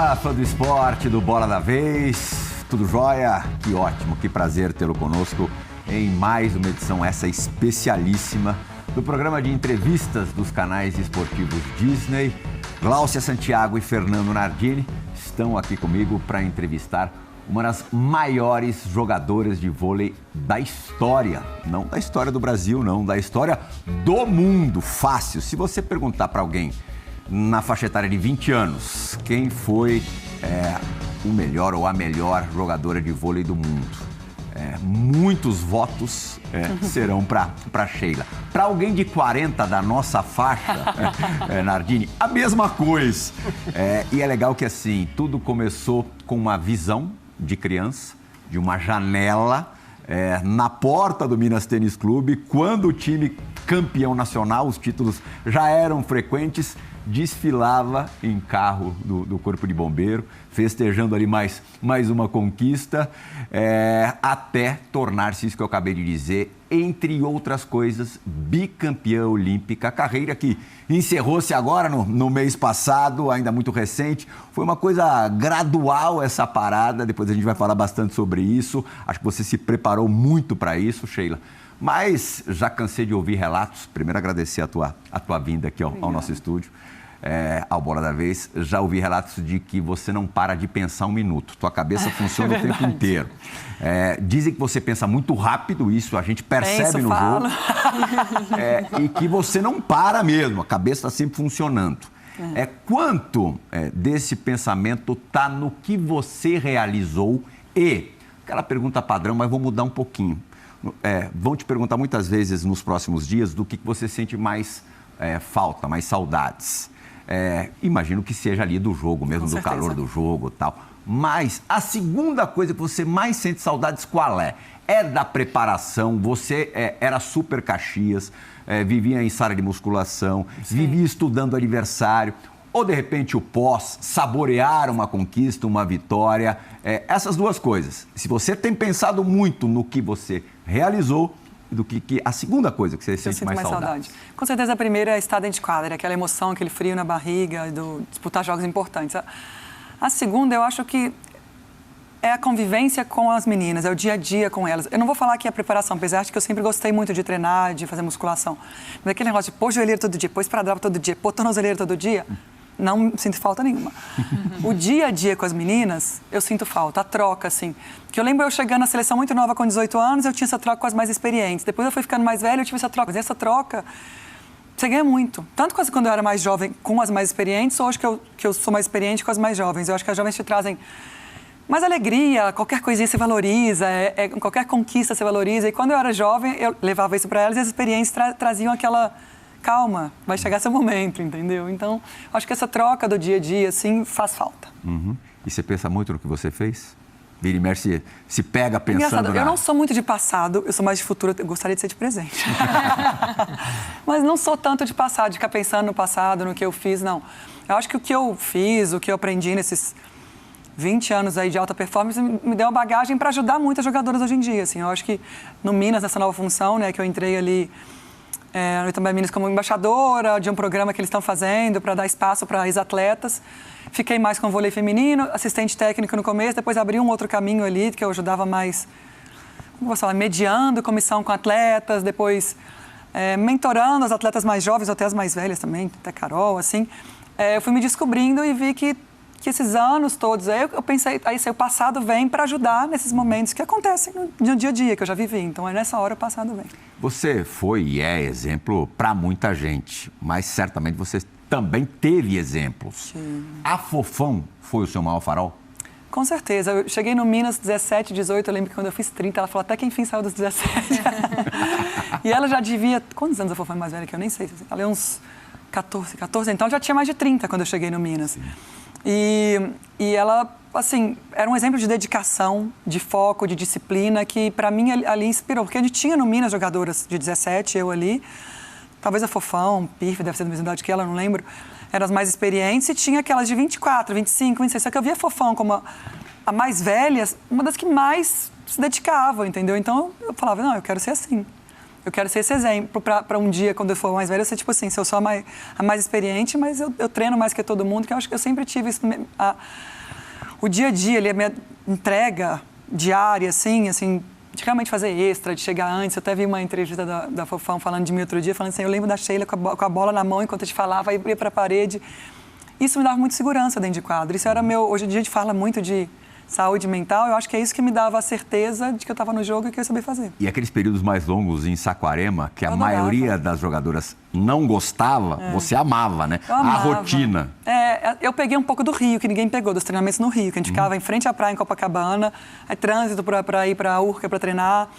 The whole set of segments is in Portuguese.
Fala, fã do esporte, do Bola da Vez, tudo jóia? Que ótimo, que prazer tê-lo conosco em mais uma edição, essa especialíssima, do programa de entrevistas dos canais esportivos Disney. Gláucia Santiago e Fernando Nardini estão aqui comigo para entrevistar uma das maiores jogadoras de vôlei da história. Não da história do Brasil, não, da história do mundo. Fácil. Se você perguntar para alguém na faixa etária de 20 anos quem foi o melhor ou a melhor jogadora de vôlei do mundo, muitos votos serão para Sheila. Para alguém de 40 da nossa faixa, Nardini, a mesma coisa. E é legal que assim, tudo começou com uma visão de criança, de uma janela na porta do Minas Tênis Clube, quando o time campeão nacional, os títulos já eram frequentes, desfilava em carro do Corpo de Bombeiro, festejando ali mais uma conquista, até tornar-se isso que eu acabei de dizer, entre outras coisas, bicampeã olímpica, carreira que encerrou-se agora no mês passado, ainda muito recente. Foi uma coisa gradual essa parada, depois a gente vai falar bastante sobre isso. Acho que você se preparou muito para isso, Sheila. Mas já cansei de ouvir relatos. Primeiro agradecer a tua vinda aqui ao nosso estúdio, ao Bola da Vez. Já ouvi relatos de que você não para de pensar um minuto. Tua cabeça funciona o tempo inteiro. Dizem que você pensa muito rápido, isso a gente percebe no jogo. E que você não para mesmo, a cabeça está sempre funcionando. Quanto desse pensamento está no que você realizou e... Aquela pergunta padrão, mas vou mudar um pouquinho. Vão te perguntar muitas vezes nos próximos dias do que você sente mais falta, mais saudades. Imagino que seja ali do jogo mesmo, do calor do jogo e tal. Mas a segunda coisa que você mais sente saudades, qual é? É da preparação, você era super Caxias, vivia em sala de musculação, vivia estudando aniversário, ou de repente o pós, saborear uma conquista, uma vitória, essas duas coisas. Se você tem pensado muito no que você realizou, do que a segunda coisa que você sente mais saudade. Com certeza a primeira é estar dentro de quadra, aquela emoção, aquele frio na barriga, disputar jogos importantes. A segunda, eu acho que é a convivência com as meninas, é o dia a dia com elas. Eu não vou falar que é a preparação, apesar de que eu sempre gostei muito de treinar, de fazer musculação. Mas aquele negócio de pôr joelheiro todo dia, pôr esparadrapo todo dia, pôr tornozeleiro todo dia, não sinto falta nenhuma. O dia a dia com as meninas, eu sinto falta, a troca, assim. Porque eu lembro eu chegando na seleção muito nova, com 18 anos, eu tinha essa troca com as mais experientes. Depois eu fui ficando mais velha, eu tive essa troca. Mas essa troca, você ganha muito. Tanto quando eu era mais jovem com as mais experientes, ou hoje que eu sou mais experiente com as mais jovens. Eu acho que as jovens te trazem mais alegria, qualquer coisinha você valoriza, qualquer conquista você valoriza. E quando eu era jovem, eu levava isso para elas e as experiências traziam aquela... Calma, vai chegar seu momento, entendeu? Então, acho que essa troca do dia a dia, assim, faz falta. Uhum. E você pensa muito no que você fez? Vira e mexe, se pega pensando... Engraçado, eu não sou muito de passado, eu sou mais de futuro, eu gostaria de ser de presente. Mas não sou tanto de passado, de ficar pensando no passado, no que eu fiz, não. Eu acho que o que eu fiz, o que eu aprendi nesses 20 anos aí de alta performance, me deu uma bagagem para ajudar muitas jogadoras hoje em dia, assim. Eu acho que no Minas, nessa nova função, né, que eu entrei ali... Eu também Minas como embaixadora de um programa que eles estão fazendo para dar espaço para ex-atletas. Fiquei mais com o vôlei feminino, assistente técnico no começo, depois abri um outro caminho ali, que eu ajudava mais, como você fala, mediando comissão com atletas, depois mentorando as atletas mais jovens, até as mais velhas também, até Carol, assim. Eu fui me descobrindo e vi que esses anos todos, eu pensei, o passado vem para ajudar nesses momentos que acontecem no dia a dia, que eu já vivi. Então, nessa hora o passado vem. Você foi e é exemplo para muita gente, mas certamente você também teve exemplos. Sim. A Fofão foi o seu maior farol? Com certeza. Eu cheguei no Minas 17, 18, eu lembro que quando eu fiz 30, ela falou até que enfim saiu dos 17. E ela já devia... Quantos anos a Fofão é mais velha que eu? Nem sei. Ela é uns 14, então ela já tinha mais de 30 quando eu cheguei no Minas. Sim. E ela, assim, era um exemplo de dedicação, de foco, de disciplina, que para mim ali inspirou. Porque a gente tinha no Minas jogadoras de 17, eu ali, talvez a Fofão, Pirf, deve ser da mesma idade que ela, não lembro, eram as mais experientes, e tinha aquelas de 24, 25, 26, só que eu via a Fofão como a mais velha, uma das que mais se dedicava, entendeu? Então eu falava, não, eu quero ser assim. Eu quero ser esse exemplo para um dia, quando eu for mais velha, eu ser tipo assim, se eu sou a mais experiente, mas eu treino mais que todo mundo, que eu acho que eu sempre tive isso, o dia a dia, ele é minha entrega diária, assim, de realmente fazer extra, de chegar antes. Eu até vi uma entrevista da Fofão falando de mim outro dia, falando assim, eu lembro da Sheila com a bola na mão enquanto a gente falava, ia para a parede. Isso me dava muita segurança dentro de quadro. Isso era meu... Hoje em dia a gente fala muito de saúde mental, eu acho que é isso que me dava a certeza de que eu estava no jogo e que eu ia saber fazer. E aqueles períodos mais longos em Saquarema, que a maioria das jogadoras não gostava, você amava, né? Eu amava. A rotina. Eu peguei um pouco do Rio, que ninguém pegou, dos treinamentos no Rio, que a gente ficava em frente à praia em Copacabana, aí trânsito para ir para a Urca para treinar,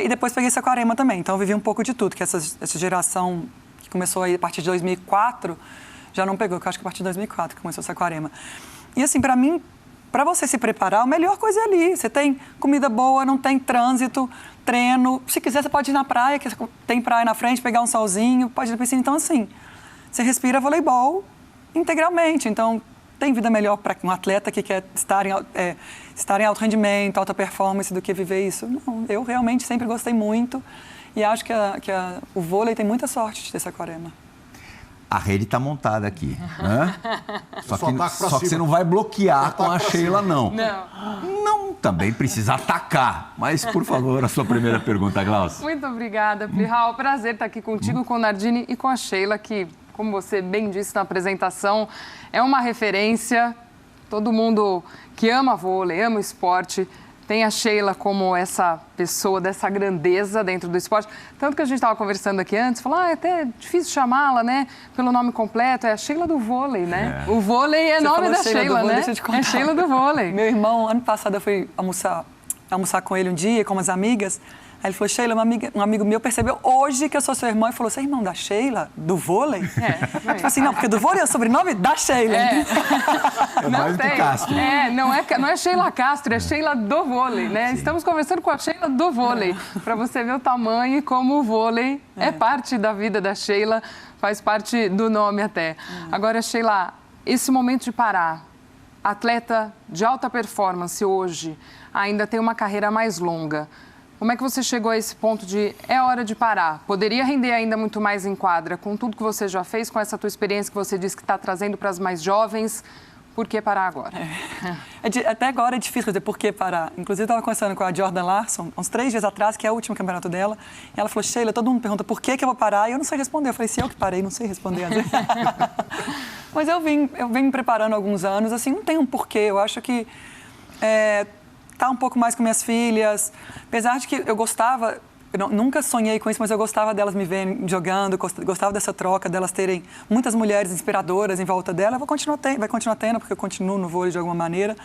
e depois peguei Saquarema também. Então eu vivi um pouco de tudo, que essa geração que começou aí a partir de 2004 já não pegou, que eu acho que a partir de 2004 que começou Saquarema. E assim, para mim, para você se preparar, a melhor coisa é ali. Você tem comida boa, não tem trânsito, treino. Se quiser, você pode ir na praia, que tem praia na frente, pegar um solzinho, pode ir na piscina. Então, assim, você respira voleibol integralmente. Então, tem vida melhor para um atleta que quer estar em alto rendimento, alta performance, do que viver isso? Não, eu realmente sempre gostei muito e acho que o vôlei tem muita sorte de ter Saquarema. A rede está montada aqui, né? Só que você não vai bloquear com a Sheila, não. Não, também precisa atacar. Mas, por favor, a sua primeira pergunta, Glaucia. Muito obrigada, Plihal. Prazer estar aqui contigo, com o Nardini e com a Sheila, que, como você bem disse na apresentação, é uma referência. Todo mundo que ama vôlei, ama o esporte, tem a Sheila como essa pessoa dessa grandeza dentro do esporte. Tanto que a gente estava conversando aqui antes, falou, é até difícil chamá-la, né? Pelo nome completo, é a Sheila do vôlei, né? O vôlei é nome da Sheila, né? É Sheila do vôlei. Meu irmão, ano passado eu fui almoçar com ele um dia, com umas amigas. Aí ele falou, Sheila, um amigo meu percebeu hoje que eu sou seu irmão e falou, você é irmão da Sheila, do vôlei? Tipo assim, não, porque do vôlei é o sobrenome da Sheila. É mais do que Castro. Não é Sheila Castro, é Sheila do vôlei, né? Sim. Estamos conversando com a Sheila do vôlei, para você ver o tamanho e como o vôlei é parte da vida da Sheila, faz parte do nome até. Agora, Sheila, esse momento de parar, atleta de alta performance hoje, ainda tem uma carreira mais longa. Como é que você chegou a esse ponto de é hora de parar? Poderia render ainda muito mais em quadra com tudo que você já fez, com essa tua experiência que você disse que está trazendo para as mais jovens. Por que parar agora? Até agora é difícil dizer por que parar. Inclusive, eu estava conversando com a Jordan Larson, uns 3 dias atrás, que é o último campeonato dela. E ela falou, Sheila, todo mundo pergunta por que eu vou parar e eu não sei responder. Eu falei, se eu que parei, não sei responder. Mas eu vim me preparando há alguns anos, assim, não tem um porquê. Eu acho que tá um pouco mais com minhas filhas. Apesar de que eu gostava, nunca sonhei com isso, mas eu gostava delas me verem jogando, gostava dessa troca, delas terem muitas mulheres inspiradoras em volta dela. Vai continuar tendo, porque eu continuo no vôlei de alguma maneira.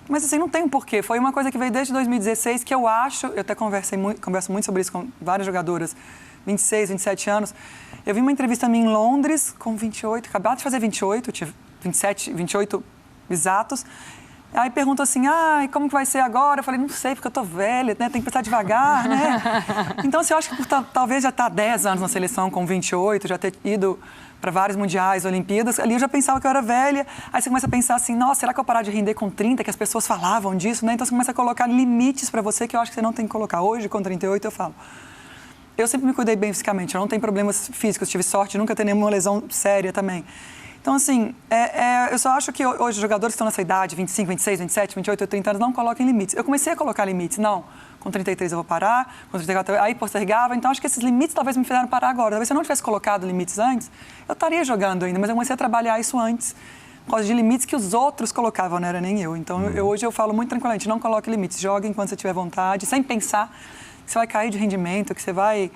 Mas assim, não tem um porquê. Foi uma coisa que veio desde 2016, que eu até converso muito sobre isso com várias jogadoras, 26, 27 anos. Eu vi uma entrevista minha em Londres, com 28, acabado de fazer 28, tinha 27, 28 exatos. Aí perguntou assim, como que vai ser agora? Eu falei, não sei, porque eu tô velha, né? Tem que pensar devagar, né? Então, assim, eu acho que talvez já estar 10 anos na seleção com 28, já ter ido para vários mundiais, Olimpíadas, ali eu já pensava que eu era velha. Aí você começa a pensar assim, nossa, será que eu parar de render com 30, que as pessoas falavam disso, né? Então você começa a colocar limites para você que eu acho que você não tem que colocar. Hoje, com 38, eu falo, eu sempre me cuidei bem fisicamente, eu não tenho problemas físicos, tive sorte de nunca ter nenhuma lesão séria também. Então, assim, eu só acho que hoje os jogadores que estão nessa idade, 25, 26, 27, 28, 30 anos, não coloquem limites. Eu comecei a colocar limites, não, com 33 eu vou parar, com 34 aí postergava. Então, acho que esses limites talvez me fizeram parar agora. Talvez se eu não tivesse colocado limites antes, eu estaria jogando ainda, mas eu comecei a trabalhar isso antes, por causa de limites que os outros colocavam, não era nem eu. Então, hoje eu falo muito tranquilamente, não coloque limites, jogue enquanto você tiver vontade, sem pensar que você vai cair de rendimento, que você vai...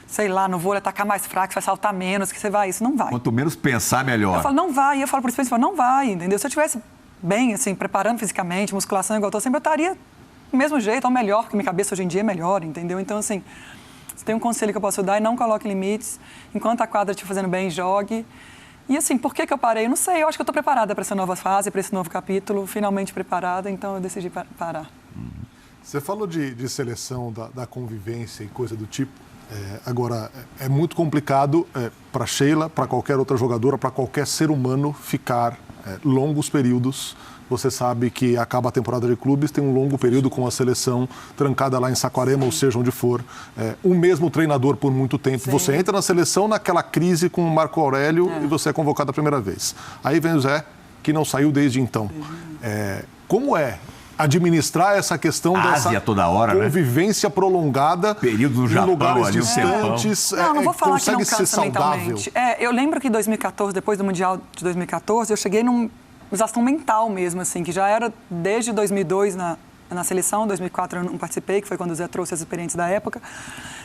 sei lá, no vôlei atacar mais fraco, vai saltar menos, que você vai, isso não vai. Quanto menos pensar, melhor. Eu falo, não vai, e eu falo para os principais, não vai, entendeu? Se eu estivesse bem, assim, preparando fisicamente, musculação igual eu estou sempre, eu estaria do mesmo jeito, ou melhor, porque minha cabeça hoje em dia é melhor, entendeu? Então, assim, se tem um conselho que eu posso dar, é não coloque limites, enquanto a quadra estiver fazendo bem, jogue. E assim, por que eu parei? Eu não sei, eu acho que eu estou preparada para essa nova fase, para esse novo capítulo, finalmente preparada, então eu decidi parar. Você falou de seleção, da convivência e coisa do tipo. Agora, é muito complicado para Sheila, para qualquer outra jogadora, para qualquer ser humano ficar longos períodos. Você sabe que acaba a temporada de clubes, tem um longo período com a seleção trancada lá em Saquarema, ou seja, onde for. O mesmo treinador por muito tempo. Sim. Você entra na seleção naquela crise com o Marco Aurélio e você é convocado a primeira vez. Aí vem o Zé, que não saiu desde então. como é administrar essa questão Ásia dessa toda hora, convivência prolongada período no em Japão, lugares ali, distantes. Não vou falar que não consegue ser cansa saudável. mentalmente. Eu lembro que em 2014, depois do Mundial de 2014, eu cheguei numa exaustão mental mesmo, assim, que já era desde 2002 na seleção, 2004 eu não participei, que foi quando o Zé trouxe as experiências da época.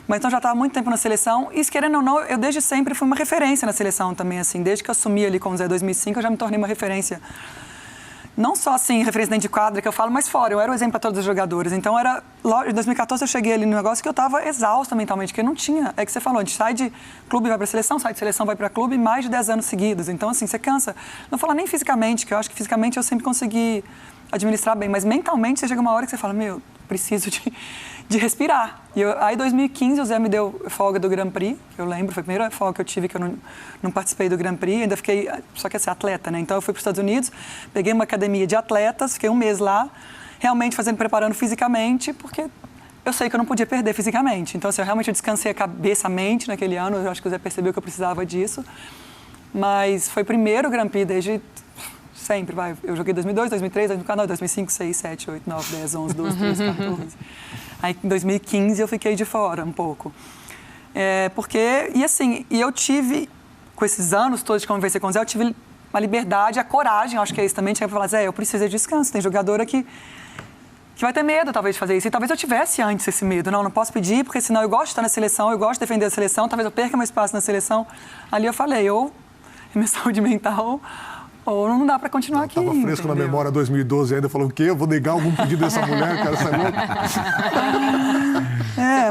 Mas então já estava há muito tempo na seleção e, querendo ou não, eu desde sempre fui uma referência na seleção também, assim. Desde que eu assumi ali com o Zé em 2005, eu já me tornei uma referência. Não só, assim, referência dentro de quadra que eu falo, mas fora. Eu era o exemplo para todos os jogadores. Então, em 2014 eu cheguei ali no negócio que eu estava exausta mentalmente, que eu não tinha. É que você falou, a gente sai de clube e vai para seleção, sai de seleção vai para clube mais de 10 anos seguidos. Então, assim, você cansa. Não vou falar nem fisicamente, que eu acho que fisicamente eu sempre consegui administrar bem, mas mentalmente você chega uma hora que você fala, preciso de respirar. Aí, em 2015, o Zé me deu folga do Grand Prix, eu lembro, foi a primeira folga que eu tive, que eu não participei do Grand Prix, ainda fiquei, só que assim, atleta, né? Então, eu fui para os Estados Unidos, peguei uma academia de atletas, fiquei um mês lá, realmente preparando fisicamente, porque eu sei que eu não podia perder fisicamente. Então, assim, eu realmente descansei a cabeça, a mente naquele ano, eu acho que o Zé percebeu que eu precisava disso, mas foi o primeiro Grand Prix desde... Sempre, vai. Eu joguei 2002, 2003, 2004, 2005, 2006, 2007, 2008, 2009, 2010, 2011, 2012, 2013, 2014. Aí, em 2015, eu fiquei de fora um pouco. E eu tive, com esses anos todos de conviver com o Zé, eu tive uma liberdade, a coragem, acho que é isso também, tinha que falar, Zé, eu preciso de descanso. Tem jogador aqui que vai ter medo, talvez, de fazer isso. E talvez eu tivesse antes esse medo. Não posso pedir, porque senão eu gosto de estar na seleção, eu gosto de defender a seleção, talvez eu perca meu espaço na seleção. Ali eu falei, ou minha saúde mental... Ou não dá para continuar aqui. Estava fresco na memória 2012 ainda, falou o quê? Eu vou negar algum pedido dessa mulher, cara, essa louca.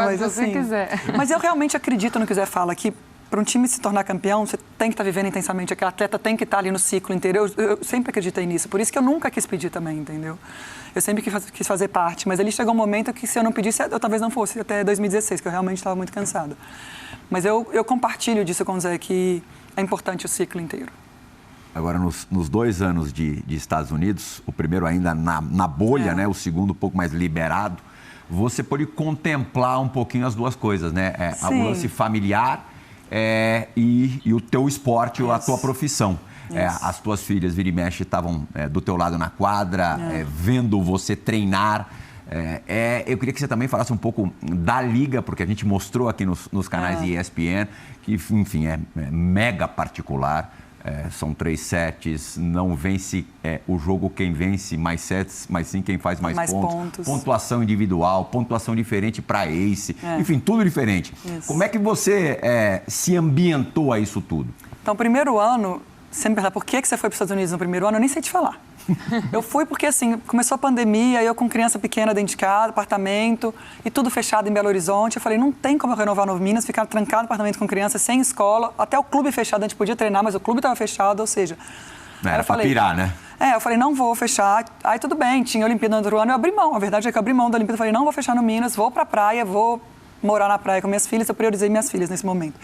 Mas assim, você quiser. Mas eu realmente acredito no que o Zé fala, que para um time se tornar campeão, você tem que estar vivendo intensamente, aquele atleta tem que estar ali no ciclo inteiro. Eu sempre acreditei nisso, por isso que eu nunca quis pedir também, entendeu? Eu sempre quis fazer parte, mas ali chegou um momento que se eu não pedisse, eu talvez não fosse, até 2016, que eu realmente estava muito cansada. Mas eu compartilho disso com o Zé, que é importante o ciclo inteiro. Agora, nos 2 anos de Estados Unidos, o primeiro ainda na bolha, né? O segundo um pouco mais liberado, você pôde contemplar um pouquinho as duas coisas, né? O lance familiar e o teu esporte, a tua profissão. As tuas filhas, vira e mexe, estavam do teu lado na quadra, vendo você treinar. Eu queria que você também falasse um pouco da liga, porque a gente mostrou aqui nos canais de ESPN, que, enfim, é mega particular. São 3 sets, não vence o jogo quem vence mais sets, mas sim quem faz mais pontos. Pontuação individual, pontuação diferente para ace, enfim, tudo diferente. Isso. Como é que você se ambientou a isso tudo? Então, primeiro ano, você me pergunta por que você foi para os Estados Unidos no primeiro ano, eu nem sei te falar. Eu fui porque, assim, começou a pandemia, eu com criança pequena dentro de casa, apartamento, e tudo fechado em Belo Horizonte. Eu falei, não tem como eu renovar Novo Minas, ficar trancado no apartamento com criança, sem escola, até o clube fechado, a gente podia treinar, mas o clube estava fechado, ou seja... Era para pirar, né? Eu falei, não vou fechar. Aí tudo bem, tinha Olimpíada no outro ano, eu abri mão. A verdade é que eu abri mão da Olimpíada, eu falei, não vou fechar no Minas, vou pra praia, vou morar na praia com minhas filhas, eu priorizei minhas filhas nesse momento.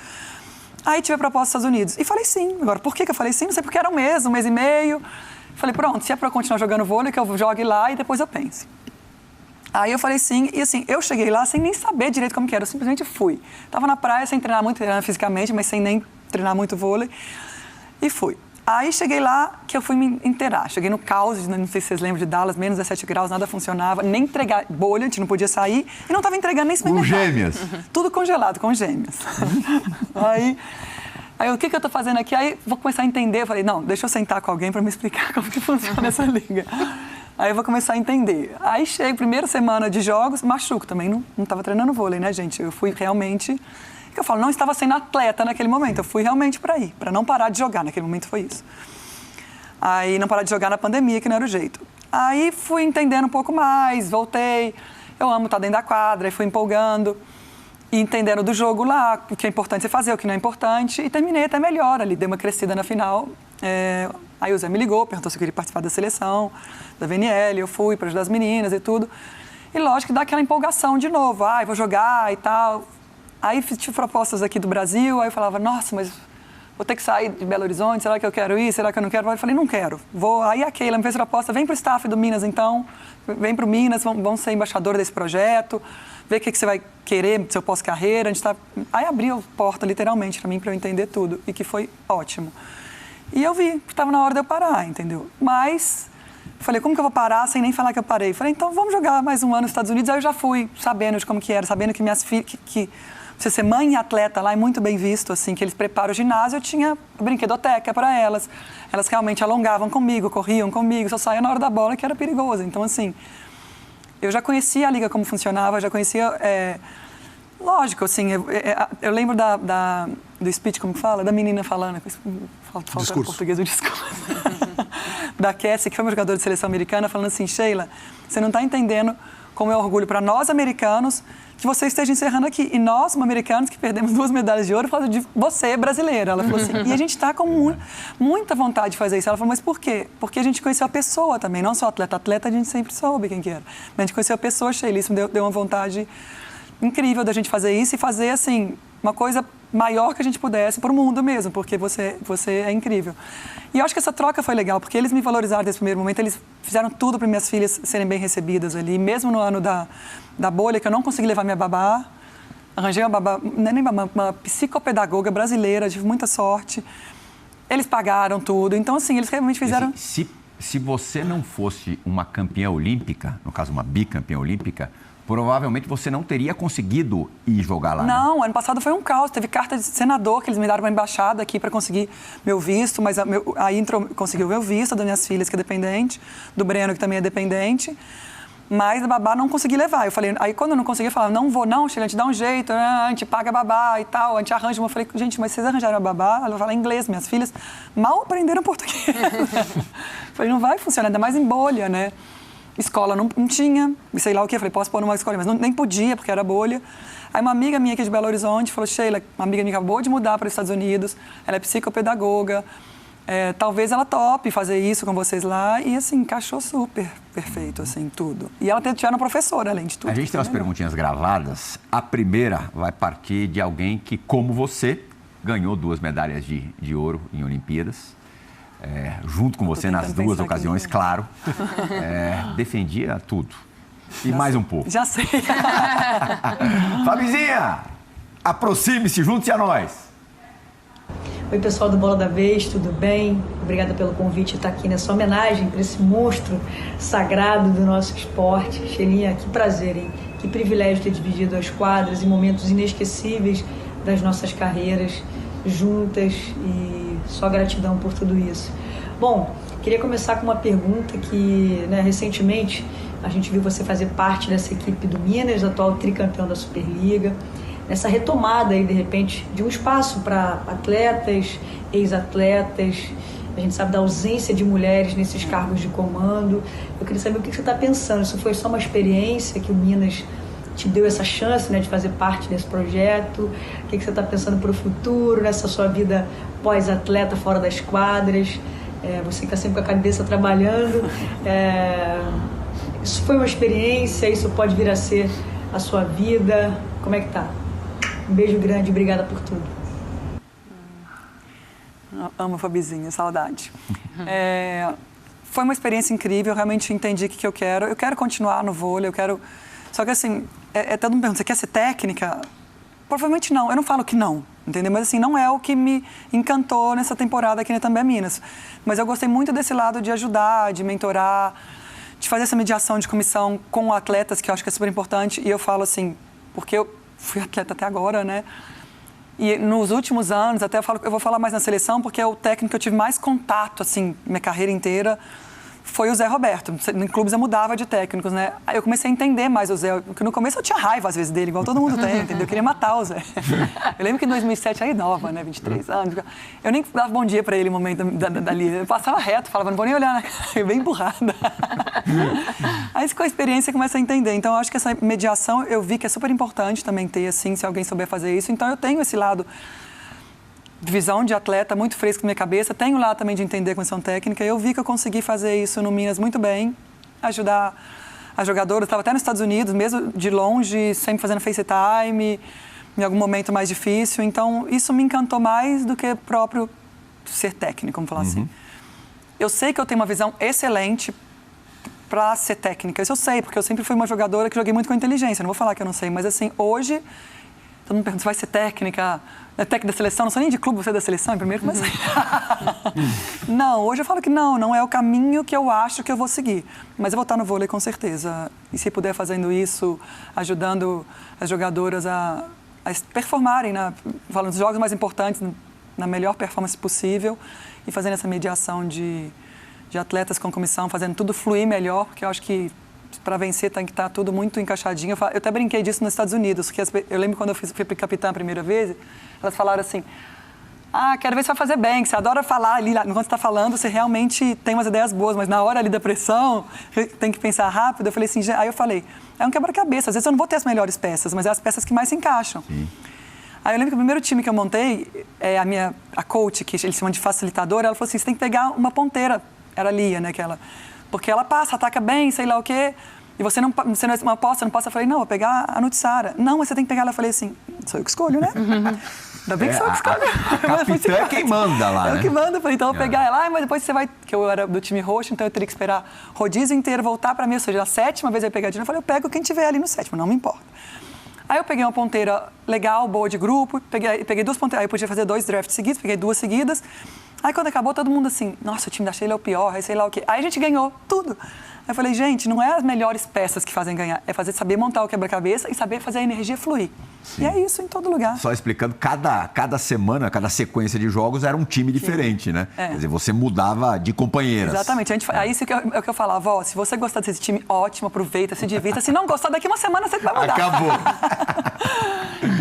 Aí tive a proposta dos Estados Unidos. E falei sim. Agora, por que eu falei sim? Não sei, porque era um mês e meio. Falei, pronto, se é para eu continuar jogando vôlei, que eu jogue lá e depois eu pense. Aí eu falei sim, e assim, eu cheguei lá sem nem saber direito como que era, eu simplesmente fui. Tava na praia sem treinar muito, treinando fisicamente, mas sem nem treinar muito vôlei, e fui. Aí cheguei lá, que eu fui me inteirar. Cheguei no caos, não sei se vocês lembram de Dallas, menos 17 graus, nada funcionava, nem entregar bolha, a gente não podia sair, e não estava entregando nem supermercado. Com gêmeas? Tudo congelado, com gêmeas. Aí, o que eu estou fazendo aqui? Aí, vou começar a entender. Eu falei, não, deixa eu sentar com alguém para me explicar como que funciona essa liga. Aí, eu vou começar a entender. Aí, chego, primeira semana de jogos, machuco também. Não estava treinando vôlei, né, gente? Eu fui realmente... Eu falo, não estava sendo atleta naquele momento. Eu fui realmente para ir, para não parar de jogar. Naquele momento foi isso. Aí, não parar de jogar na pandemia, que não era o jeito. Aí, fui entendendo um pouco mais, voltei. Eu amo estar dentro da quadra, e fui empolgando. E entendendo do jogo lá, o que é importante você fazer, o que não é importante. E terminei até melhor ali, dei uma crescida na final. Aí o Zé me ligou, perguntou se eu queria participar da seleção, da VNL. Eu fui para ajudar as meninas e tudo. E lógico que dá aquela empolgação de novo. Vou jogar e tal. Aí tive propostas aqui do Brasil, aí eu falava, nossa, mas vou ter que sair de Belo Horizonte, será que eu quero ir, será que eu não quero? Eu falei, não quero. Vou. Aí a Keila me fez proposta, vem para o staff do Minas então, vem para o Minas, vamos ser embaixador desse projeto, ver o que você vai querer, seu pós-carreira. A gente tá... Aí abriu a porta, literalmente, para mim, para eu entender tudo, e que foi ótimo. E eu vi que estava na hora de eu parar, entendeu? Mas Falei, como que eu vou parar sem nem falar que eu parei? Falei, então vamos jogar mais um ano nos Estados Unidos. Aí eu já fui sabendo de como que era, sabendo que minhas filhas... que você ser mãe e atleta lá é muito bem visto, assim, que eles preparam o ginásio, eu tinha brinquedoteca para elas. Elas realmente alongavam comigo, corriam comigo, só saía na hora da bola, que era perigoso. Então, assim, eu já conhecia a liga como funcionava, já conhecia... lógico, assim, eu lembro do speech, como fala, da menina falando, falta português, o discurso, da Cassie, que foi uma jogadora de seleção americana, falando assim, Sheila, você não está entendendo como é orgulho para nós americanos que você esteja encerrando aqui. E nós, americanos, que perdemos 2 medalhas de ouro, por causa de você, brasileira. Ela falou assim, e a gente está com muita vontade de fazer isso. Ela falou, mas por quê? Porque a gente conheceu a pessoa também, não só o atleta. Atleta a gente sempre soube quem que era. Mas a gente conheceu a pessoa, Sheila, isso me deu uma vontade incrível da gente fazer isso e fazer, assim, uma coisa maior que a gente pudesse para o mundo mesmo, porque você é incrível. E eu acho que essa troca foi legal, porque eles me valorizaram desde o primeiro momento, eles fizeram tudo para minhas filhas serem bem recebidas ali, mesmo no ano da bolha, que eu não consegui levar minha babá, arranjei uma babá, não é nem babá, uma psicopedagoga brasileira, tive muita sorte, eles pagaram tudo, então assim, eles realmente fizeram... Se você não fosse uma campeã olímpica, no caso uma bicampeã olímpica, provavelmente você não teria conseguido ir jogar lá. Não, né? Ano passado foi um caos. Teve carta de senador que eles me deram uma embaixada aqui para conseguir meu visto, mas aí conseguiu meu visto das minhas filhas, que é dependente, do Breno, que também é dependente, mas a babá não consegui levar. Eu falei, aí quando eu não consegui, eu falava, não vou não, Sheila, a gente dá um jeito, a gente paga a babá e tal, a gente arranja. Eu falei, gente, mas vocês arranjaram a babá? Ela vai falar inglês, minhas filhas mal aprenderam português. Falei, não vai funcionar, ainda mais em bolha, né? Escola não tinha, sei lá o que, eu falei, posso pôr numa escola, mas nem podia, porque era bolha. Aí uma amiga minha aqui de Belo Horizonte falou, Sheila, uma amiga minha acabou de mudar para os Estados Unidos, ela é psicopedagoga, talvez ela tope fazer isso com vocês lá, e assim, encaixou super perfeito, assim, tudo. E ela tiveram uma professora, além de tudo. A gente tem umas perguntinhas gravadas, a primeira vai partir de alguém que, como você, ganhou 2 medalhas de ouro em Olimpíadas. Junto com você nas 2 ocasiões, claro, defendia tudo. E mais um pouco. Já sei. Fabizinha, aproxime-se, junte-se a nós. Oi, pessoal do Bola da Vez, tudo bem? Obrigada pelo convite de estar aqui nessa homenagem para esse monstro sagrado do nosso esporte. Sheilinha, que prazer, hein? Que privilégio ter dividido as quadras em momentos inesquecíveis das nossas carreiras juntas e só gratidão por tudo isso. Bom, queria começar com uma pergunta que, recentemente, a gente viu você fazer parte dessa equipe do Minas, atual tricampeão da Superliga, nessa retomada aí, de repente, de um espaço para atletas, ex-atletas. A gente sabe da ausência de mulheres nesses cargos de comando. Eu queria saber o que você está pensando. Isso foi só uma experiência que o Minas te deu essa chance, de fazer parte desse projeto? O que você está pensando para o futuro, nessa sua vida pós-atleta, fora das quadras? Você que está sempre com a cabeça trabalhando. Isso foi uma experiência? Isso pode vir a ser a sua vida? Como é que tá? Um beijo grande, obrigada por tudo. Amo a Fabizinha, saudade. Foi uma experiência incrível, eu realmente entendi o que eu quero. Eu quero continuar no vôlei, eu quero... Só que assim, todo mundo pergunta, você quer ser técnica? Provavelmente não, eu não falo que não, entendeu? Mas assim, não é o que me encantou nessa temporada aqui na Também Minas. Mas eu gostei muito desse lado de ajudar, de mentorar, de fazer essa mediação de comissão com atletas, que eu acho que é super importante. E eu falo assim, porque eu fui atleta até agora, né? E nos últimos anos, até eu vou falar mais na seleção, porque é o técnico que eu tive mais contato, assim, minha carreira inteira, foi o Zé Roberto. Em clubes eu mudava de técnicos, né? Aí eu comecei a entender mais o Zé, porque no começo eu tinha raiva, às vezes, dele, igual todo mundo tem, entendeu? Eu queria matar o Zé. Eu lembro que em 2007, aí nova, né? 23 anos, eu nem dava bom dia pra ele no momento dali. Eu passava reto, falava, não vou nem olhar na cara, bem emburrada. Aí com a experiência começa a entender. Então, eu acho que essa mediação, eu vi que é super importante também ter, assim, se alguém souber fazer isso. Então, eu tenho esse lado de visão de atleta muito fresco na minha cabeça, tenho lá também de entender a comissão técnica, e eu vi que eu consegui fazer isso no Minas muito bem, ajudar as jogadoras, estava até nos Estados Unidos, mesmo de longe, sempre fazendo FaceTime, em algum momento mais difícil, então isso me encantou mais do que próprio ser técnico, vamos falar assim. Eu sei que eu tenho uma visão excelente para ser técnica, isso eu sei, porque eu sempre fui uma jogadora que joguei muito com inteligência, não vou falar que eu não sei, mas assim, hoje todo mundo pergunta se vai ser técnica, técnica da seleção, não sou nem de clube, você é da seleção, primeiro começa. Não, hoje eu falo que não é o caminho que eu acho que eu vou seguir. Mas eu vou estar no vôlei com certeza. E se puder fazendo isso, ajudando as jogadoras a performarem, falando dos jogos mais importantes, na melhor performance possível e fazendo essa mediação de atletas com comissão, fazendo tudo fluir melhor, porque eu acho que para vencer tem que estar tudo muito encaixadinho. Eu até brinquei disso nos Estados Unidos, porque eu lembro quando eu fui capitã a primeira vez, elas falaram assim, quero ver se vai fazer bem, que você adora falar ali, enquanto você está falando, você realmente tem umas ideias boas, mas na hora ali da pressão, tem que pensar rápido. Eu falei assim, aí eu falei, é um quebra-cabeça, às vezes eu não vou ter as melhores peças, mas é as peças que mais se encaixam. Sim. Aí eu lembro que o primeiro time que eu montei, a coach, que eles chamam de facilitadora, ela falou assim, você tem que pegar uma ponteira, era a Lia, né, porque ela passa, ataca bem, sei lá o quê, e você não é uma aposta, não passa. Eu falei, não, vou pegar a Nutsara. Não, mas você tem que pegar ela. Eu falei assim, sou eu que escolho, né? Ainda bem que sou eu que escolho. A capitã é quem manda lá, né? Eu que mando. Eu falei, então eu vou pegar ela. Mas depois você vai... Que eu era do time roxo, então eu teria que esperar rodízio inteiro, voltar para mim. Ou seja, a 7ª vez eu ia pegar de novo. Eu falei, eu pego quem tiver ali no 7º, não me importa. Aí eu peguei uma ponteira legal, boa de grupo. Peguei 2 ponteiras. Aí eu podia fazer 2 drafts seguidos. Peguei 2 seguidas. Aí quando acabou, todo mundo assim, nossa, o time da Sheila é o pior, aí sei lá o quê. Aí a gente ganhou tudo. Aí eu falei, gente, não é as melhores peças que fazem ganhar, é saber montar o quebra-cabeça e saber fazer a energia fluir. Sim. E é isso em todo lugar. Só explicando, cada semana, cada sequência de jogos era um time diferente, sim, né? Quer dizer, você mudava de companheiras. Exatamente. Aí isso é o que eu falava, ó, se você gostar desse time, ótimo, aproveita, se divirta. Se não gostar, daqui uma semana você vai mudar. Acabou.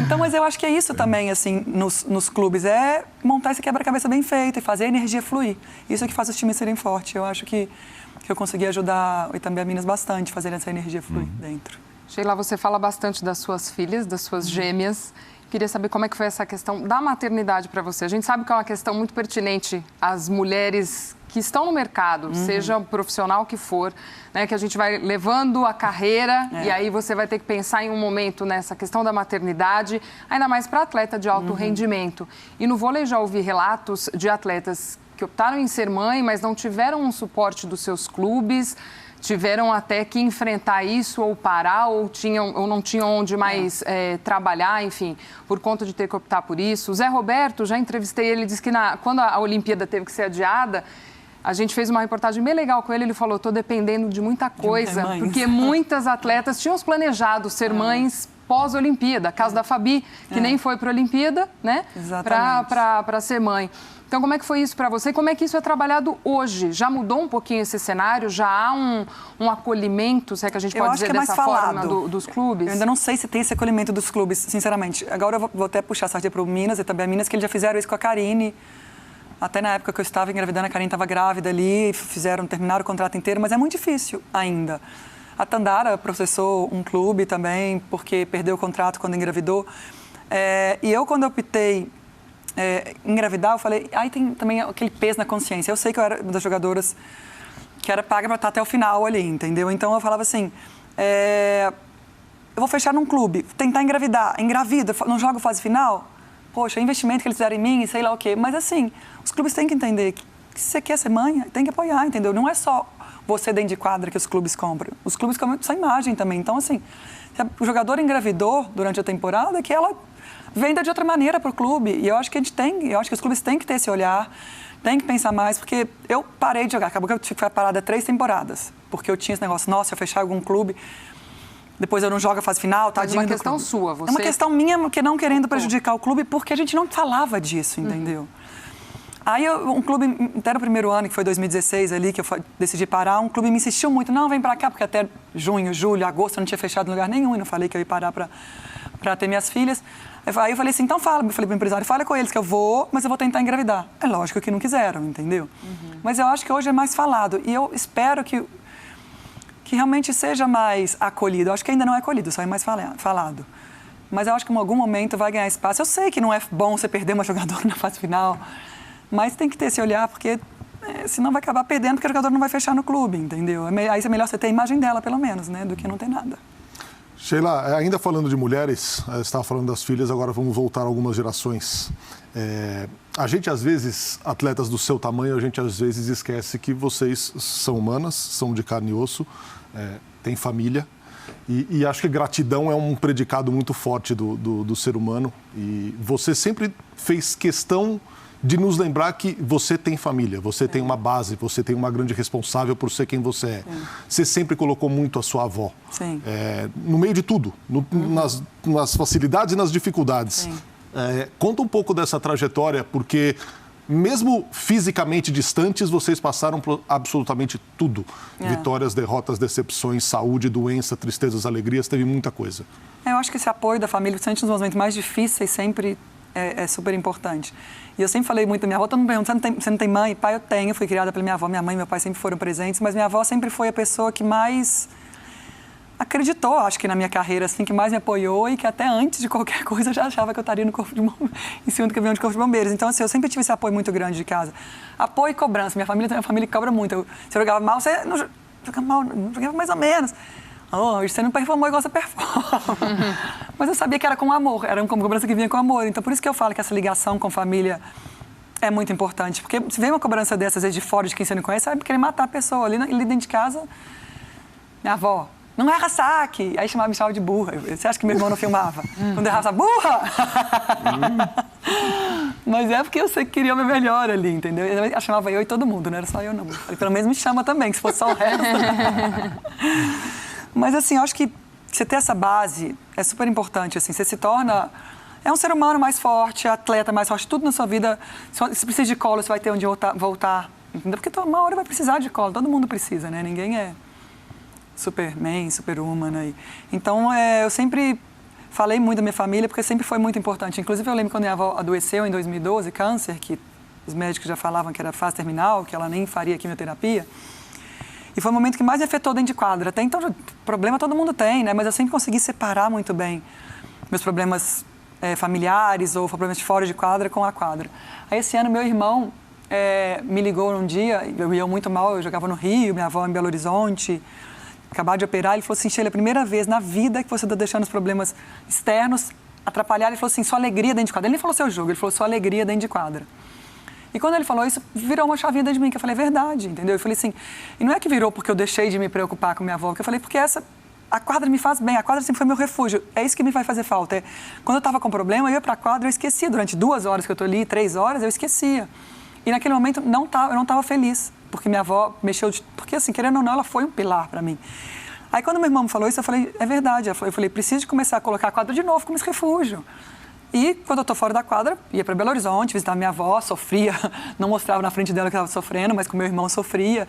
Então, mas eu acho que é isso também, assim, nos clubes, é montar esse quebra-cabeça bem feito e fazer a energia fluir. Isso é que faz os times serem fortes. Eu acho que eu consegui ajudar e também a Minas bastante, fazer essa energia fluir dentro. Sheila, você fala bastante das suas filhas, das suas gêmeas. Queria saber como é que foi essa questão da maternidade para você. A gente sabe que é uma questão muito pertinente às mulheres que estão no mercado, seja o profissional que for, né, que a gente vai levando a carreira e aí você vai ter que pensar em um momento nessa questão da maternidade, ainda mais para atleta de alto rendimento. E no vôlei já ouvi relatos de atletas que optaram em ser mãe, mas não tiveram um suporte dos seus clubes, tiveram até que enfrentar isso ou parar, ou não tinham onde mais trabalhar, enfim, por conta de ter que optar por isso. O Zé Roberto, já entrevistei ele, disse que quando a Olimpíada teve que ser adiada, a gente fez uma reportagem bem legal com ele, ele falou, estou dependendo de muita coisa, porque muitas atletas tinham planejado ser mães pós-Olimpíada, caso da Fabi, que nem foi para a Olimpíada, né, para ser mãe. Então, como é que foi isso para você? Como é que isso é trabalhado hoje? Já mudou um pouquinho esse cenário? Já há um acolhimento, se é que a gente pode dizer dessa forma, dos clubes? Eu ainda não sei se tem esse acolhimento dos clubes, sinceramente. Agora eu vou até puxar a sardinha para o Minas e também a Minas, que eles já fizeram isso com a Karine. Até na época que eu estava engravidando, a Karine estava grávida ali, terminaram o contrato inteiro, mas é muito difícil ainda. A Tandara processou um clube também, porque perdeu o contrato quando engravidou. E eu, quando eu optei engravidar, eu falei, tem também aquele peso na consciência. Eu sei que eu era uma das jogadoras que era paga para estar até o final ali, entendeu? Então eu falava assim, eu vou fechar num clube, tentar engravidar, engravida, não jogo fase final? Poxa, investimento que eles fizeram em mim, sei lá o quê. Mas assim, os clubes têm que entender que se você quer ser mãe, tem que apoiar, entendeu? Não é só você dentro de quadra que os clubes compram. Os clubes compram sua imagem também. Então, assim, se o jogador engravidou durante a temporada, que ela venda de outra maneira para o clube. E eu acho que eu acho que os clubes têm que ter esse olhar, têm que pensar mais, porque eu parei de jogar. Acabou que eu tive que ficar parada 3 temporadas, porque eu tinha esse negócio, nossa, se eu fechar algum clube, depois eu não jogo a fase final, tadinho do clube. É uma questão sua, você... É uma questão minha, que não querendo prejudicar o clube, porque a gente não falava disso, entendeu? Aí um clube, até no primeiro ano, que foi 2016 ali, que eu decidi parar, um clube me insistiu muito, não, vem pra cá, porque até junho, julho, agosto eu não tinha fechado em lugar nenhum, e não falei que eu ia parar pra ter minhas filhas. Aí eu falei assim, então fala, eu falei pro empresário, fala com eles que eu vou, mas eu vou tentar engravidar. É lógico que não quiseram, entendeu? Mas eu acho que hoje é mais falado, e eu espero que realmente seja mais acolhido. Eu acho que ainda não é acolhido, só é mais falado. Mas eu acho que em algum momento vai ganhar espaço. Eu sei que não é bom você perder uma jogadora na fase final, mas tem que ter esse olhar, porque senão vai acabar perdendo, porque o jogador não vai fechar no clube, entendeu? Aí é melhor você ter a imagem dela, pelo menos, né, do que não ter nada. Sheila, ainda falando de mulheres, você estava falando das filhas, agora vamos voltar algumas gerações. A gente, às vezes, atletas do seu tamanho, a gente às vezes esquece que vocês são humanas, são de carne e osso, têm família. E acho que gratidão é um predicado muito forte do ser humano. E você sempre fez questão de nos lembrar que você tem família, você tem uma base, você tem uma grande responsável por ser quem você é. Você sempre colocou muito a sua avó. Sim. No meio de tudo, nas facilidades e nas dificuldades. Conta um pouco dessa trajetória, porque mesmo fisicamente distantes, vocês passaram por absolutamente tudo. Vitórias, derrotas, decepções, saúde, doença, tristezas, alegrias, teve muita coisa. Eu acho que esse apoio da família, principalmente nos momentos mais difíceis, sempre é super importante. E eu sempre falei muito da minha avó, todo mundo pergunta, você não tem mãe? Pai, eu tenho, fui criada pela minha avó, minha mãe e meu pai sempre foram presentes, mas minha avó sempre foi a pessoa que mais acreditou, acho que na minha carreira, assim, que mais me apoiou e que até antes de qualquer coisa eu já achava que eu estaria no corpo de em cima do caminhão de corpo de bombeiros. Então, assim, eu sempre tive esse apoio muito grande de casa. Apoio e cobrança. Minha família tem uma família que cobra muito. Se eu jogava mal, você não jogava mal, não jogava mais ou menos. Você não performou igual você performa. Mas eu sabia que era com amor, era uma cobrança que vinha com amor. Então, por isso que eu falo que essa ligação com família é muito importante. Porque se vem uma cobrança dessas, às vezes, de fora, de quem você não conhece, vai querer matar a pessoa. Ali dentro de casa, minha avó, não erra saque. Aí me chamava de burra. Você acha que meu irmão não filmava? Quando errava, burra! Mas é porque eu sei que queria o meu melhor ali, entendeu? Eu chamava eu e todo mundo, não era só eu, não. Falei, pelo menos me chama também, que se fosse só o resto. Mas, assim, eu acho que você ter essa base é super importante, assim. Você se torna... É um ser humano mais forte, atleta mais forte, tudo na sua vida. Se precisa de colo, você vai ter onde voltar, entendeu? Porque uma hora vai precisar de colo, todo mundo precisa, né? Ninguém é Superman, super-woman aí. Então, eu sempre falei muito da minha família, porque sempre foi muito importante. Inclusive, eu lembro quando minha avó adoeceu em 2012, câncer, que os médicos já falavam que era fase terminal, que ela nem faria quimioterapia. E foi o momento que mais me afetou dentro de quadra. Até então, problema todo mundo tem, né? Mas eu sempre consegui separar muito bem meus problemas familiares ou problemas de fora de quadra com a quadra. Aí, esse ano, meu irmão me ligou um dia, eu ia muito mal, eu jogava no Rio, minha avó em Belo Horizonte, acabava de operar, ele falou assim, Sheila, é a primeira vez na vida que você está deixando os problemas externos atrapalhar. Ele falou assim, sua alegria dentro de quadra. Ele nem falou seu jogo, ele falou sua alegria dentro de quadra. E quando ele falou isso, virou uma chavinha dentro de mim, que eu falei, é verdade, entendeu? Eu falei assim, e não é que virou porque eu deixei de me preocupar com minha avó, que eu falei, porque a quadra me faz bem, a quadra sempre foi meu refúgio, é isso que me vai fazer falta. Quando eu estava com problema, eu ia para a quadra, eu esquecia, durante 2 horas que eu estou ali, 3 horas, eu esquecia. E naquele momento, eu não estava feliz, porque minha avó mexeu, porque assim, querendo ou não, ela foi um pilar para mim. Aí quando meu irmão me falou isso, eu falei, é verdade, eu falei, preciso de começar a colocar a quadra de novo como esse refúgio. E quando eu estou fora da quadra, ia para Belo Horizonte, visitar minha avó, sofria, não mostrava na frente dela que estava sofrendo, mas com meu irmão sofria.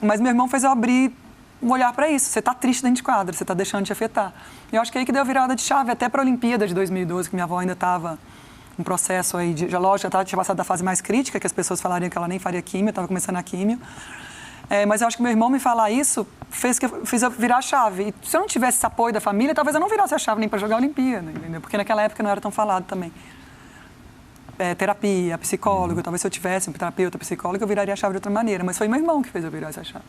Mas meu irmão fez eu abrir um olhar para isso. Você está triste dentro de quadra, você está deixando de te afetar. E eu acho que é aí que deu a virada de chave, até para a Olimpíada de 2012, que minha avó ainda estava um processo aí, já lógico, já tinha passado da fase mais crítica, que as pessoas falariam que ela nem faria químio, estava começando a químio. Mas eu acho que meu irmão me falar isso fez eu virar a chave. E se eu não tivesse esse apoio da família, talvez eu não virasse a chave nem para jogar a Olimpíada, entendeu? Porque naquela época não era tão falado também. Terapia, psicólogo, talvez se eu tivesse um terapeuta, psicólogo, eu viraria a chave de outra maneira. Mas foi meu irmão que fez eu virar essa chave.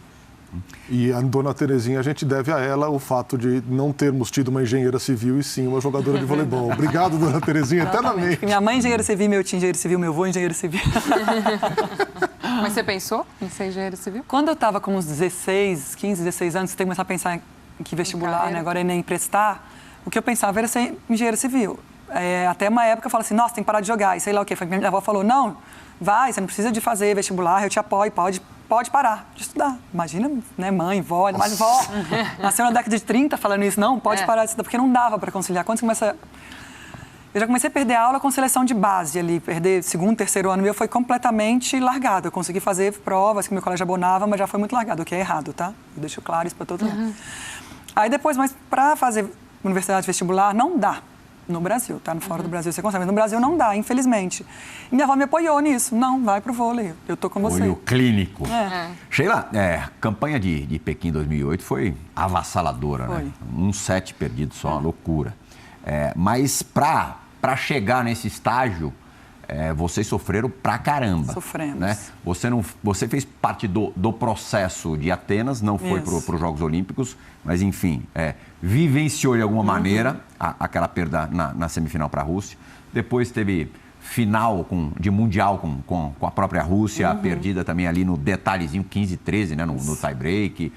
E a dona Terezinha, a gente deve a ela o fato de não termos tido uma engenheira civil e sim uma jogadora de voleibol. Obrigado, dona Terezinha, eternamente. Minha mãe é engenheira civil, meu tio é engenheiro civil, meu avô é engenheiro civil. Mas você pensou em ser engenheiro civil? Quando eu estava com uns 15, 16 anos, você tem que começar a pensar em que vestibular, né? Agora nem prestar, o que eu pensava era ser engenheiro civil. Até uma época eu falava assim, nossa, tem que parar de jogar, e sei lá o quê. Minha avó falou, não, vai, você não precisa de fazer vestibular, eu te apoio, pode parar de estudar. Imagina, né, mãe, vó, mas vó, nasceu na década de 30 falando isso, não, pode parar de estudar, porque não dava para conciliar. Quando você começa... Eu já comecei a perder aula com seleção de base ali, perder 2º, 3º ano meu foi completamente largado. Eu consegui fazer provas que meu colégio abonava, mas já foi muito largado, o que é errado, tá? Eu deixo claro isso para todo mundo. Aí depois, mas para fazer universidade vestibular, não dá. No Brasil, tá? Fora do Brasil você consegue, mas no Brasil não dá, infelizmente. E minha avó me apoiou nisso. Não, vai pro vôlei, eu tô com você. Foi o clínico. Sheila, campanha de Pequim 2008 foi avassaladora, né? 1 set perdido só, uma loucura. Mas para chegar nesse estágio, vocês sofreram pra caramba. Sofremos. Né? Você fez parte do processo de Atenas, não foi para os Jogos Olímpicos, mas enfim, vivenciou de alguma maneira aquela perda na semifinal para a Rússia. Depois teve final de Mundial com a própria Rússia, perdida também ali no detalhezinho 15-13, né? no tie-break.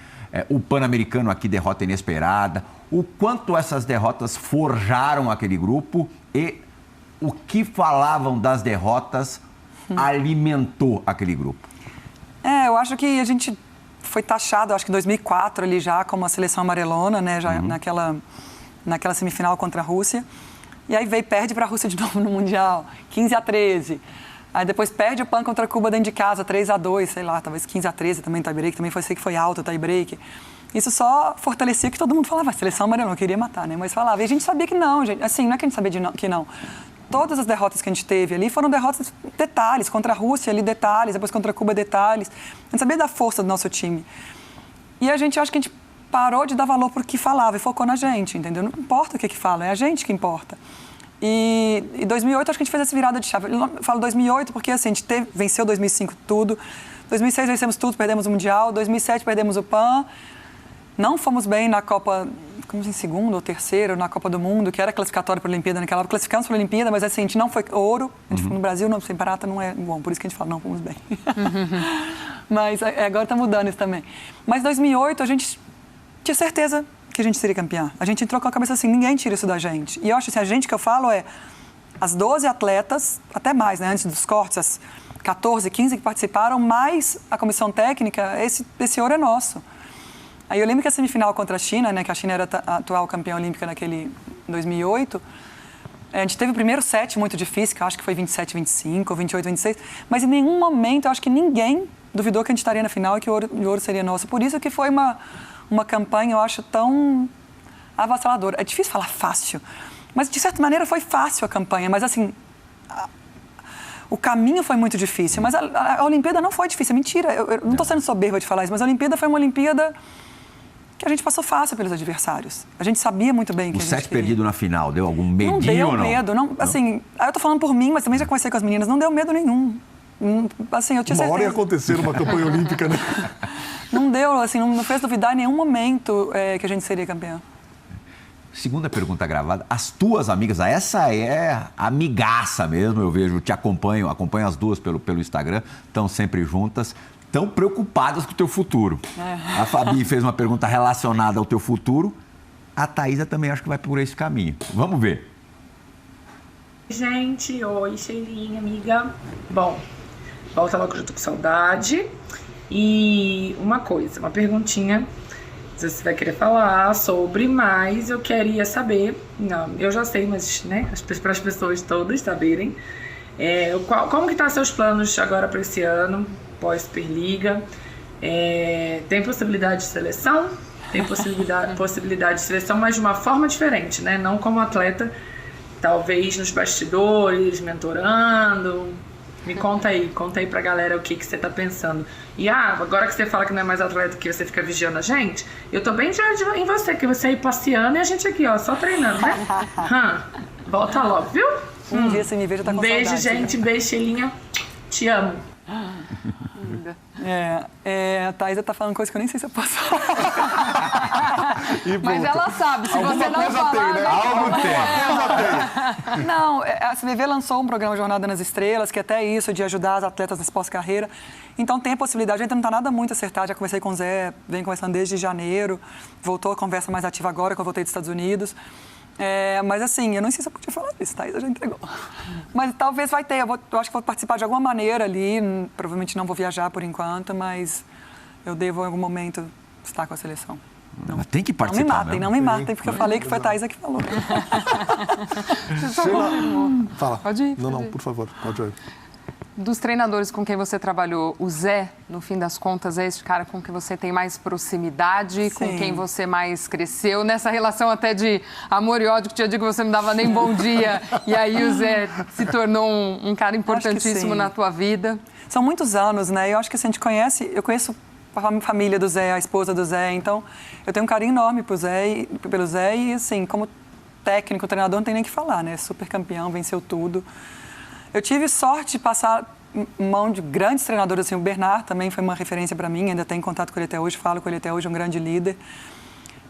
o Pan-Americano aqui, derrota inesperada. O quanto essas derrotas forjaram aquele grupo e o que falavam das derrotas alimentou aquele grupo? Eu acho que a gente foi taxado, acho que em 2004 ali já, como a seleção amarelona, né? Já naquela semifinal contra a Rússia. E aí perde para a Rússia de novo no Mundial, 15-13. Aí depois perde o PAN contra a Cuba dentro de casa, 3-2, sei lá, talvez 15-13 também, tie-break, também sei que foi alto o tie-break. Isso só fortalecia que todo mundo falava, a seleção amarelona, queria matar, né? Mas falava, e a gente sabia que não, gente. Assim, não é que a gente sabia que não. Todas as derrotas que a gente teve ali foram derrotas detalhes, contra a Rússia ali, detalhes, depois contra a Cuba, detalhes. A gente sabia da força do nosso time. E a gente, acho que a gente parou de dar valor para o que falava e focou na gente, entendeu? Não importa o que fala, é a gente que importa. E em 2008, acho que a gente fez essa virada de chave. Eu falo 2008 porque assim, a gente venceu 2005 tudo, 2006 vencemos tudo, perdemos o Mundial, 2007 perdemos o PAN, não fomos bem na Copa, como em segundo ou terceiro, na Copa do Mundo, que era classificatório para a Olimpíada naquela época, classificamos para a Olimpíada, mas assim, a gente não foi ouro, a gente, no Brasil, não, sem prata não é bom, por isso que a gente fala, não, fomos bem. Mas agora está mudando isso também. Mas em 2008, a gente tinha certeza que a gente seria campeã. A gente entrou com a cabeça assim, ninguém tira isso da gente. E eu acho assim, a gente que eu falo é as 12 atletas, até mais, né, antes dos cortes, as 14, 15 que participaram, mais a comissão técnica, esse ouro é nosso. Aí eu lembro que a semifinal contra a China, né, que a China era a atual campeã olímpica naquele 2008, a gente teve o primeiro set muito difícil, que eu acho que foi 27-25 ou 28-26, mas em nenhum momento eu acho que ninguém duvidou que a gente estaria na final e que o ouro seria nosso. Por isso que foi uma campanha, eu acho, tão avassaladora. É difícil falar fácil, mas de certa maneira foi fácil a campanha, mas assim, o caminho foi muito difícil, mas a Olimpíada não foi difícil, mentira, eu não estou sendo soberba de falar isso, mas a Olimpíada foi uma Olimpíada que a gente passou fácil pelos adversários. A gente sabia muito bem que a gente set perdido na final, deu algum medinho ou não? Não deu medo, não. Assim, aí eu tô falando por mim, mas também já conversei com as meninas, não deu medo nenhum. Assim, eu tinha certeza. Uma hora ia acontecer numa campanha olímpica, né? Não deu, assim, não fez duvidar em nenhum momento que a gente seria campeã. Segunda pergunta gravada. As tuas amigas, essa é amigaça mesmo, eu vejo, te acompanho as duas pelo Instagram, estão sempre juntas, estão preocupadas com o teu futuro. A Fabi fez uma pergunta relacionada ao teu futuro, a Thaísa também acho que vai por esse caminho. Vamos ver. Gente, oi, Sheilinha, amiga. Bom, volta logo que eu tô com saudade. E uma perguntinha, se você vai querer falar sobre, mas eu queria saber, não, eu já sei, mas né, para as pessoas todas saberem, como que tá seus planos agora para esse ano, pós-Superliga? Tem possibilidade de seleção? Tem possibilidade de seleção, mas de uma forma diferente, né? Não como atleta, talvez nos bastidores, mentorando. Me conta aí pra galera o que você tá pensando. E agora que você fala que não é mais atleta, que você fica vigiando a gente, eu tô bem de olho em você, que você aí passeando e a gente aqui, ó, só treinando, né? Volta logo, viu? Um dia você me veja, tá com beijo, saudade, gente, beijo, Sheilinha. Te amo. A Thaísa tá falando coisa que eu nem sei se eu posso falar. Mas ela sabe, se você não falar... Tem, né? Algo tem. Não, a CBV lançou um programa Jornada nas Estrelas, que é até isso, de ajudar as atletas nesse pós-carreira. Então tem a possibilidade, ainda não está nada muito acertado, já conversei com o Zé, venho conversando desde janeiro, voltou a conversa mais ativa agora, que eu voltei dos Estados Unidos. Mas assim, eu não sei se eu podia falar isso, Thaísa já entregou. Mas talvez vai ter, eu acho que vou participar de alguma maneira ali, provavelmente não vou viajar por enquanto, mas eu devo em algum momento estar com a seleção. Mas tem que participar. Não me matem, porque eu falei que foi a Thaísa que falou. Você só confirmou. Fala. Pode ir. Não, por favor, pode ir. Dos treinadores com quem você trabalhou, o Zé, no fim das contas, é esse cara com quem você tem mais proximidade, com quem você mais cresceu, nessa relação até de amor e ódio, que tinha dia que você não dava nem bom dia, e aí o Zé se tornou um cara importantíssimo na tua vida. São muitos anos, né? Eu acho que assim, eu conheço a família do Zé, a esposa do Zé, então eu tenho um carinho enorme pelo Zé e assim, como técnico, treinador, não tem nem o que falar, né? Super campeão, venceu tudo. Eu tive sorte de passar mão de grandes treinadores, assim, o Bernard também foi uma referência para mim, ainda tenho contato com ele até hoje, falo com ele até hoje, é um grande líder.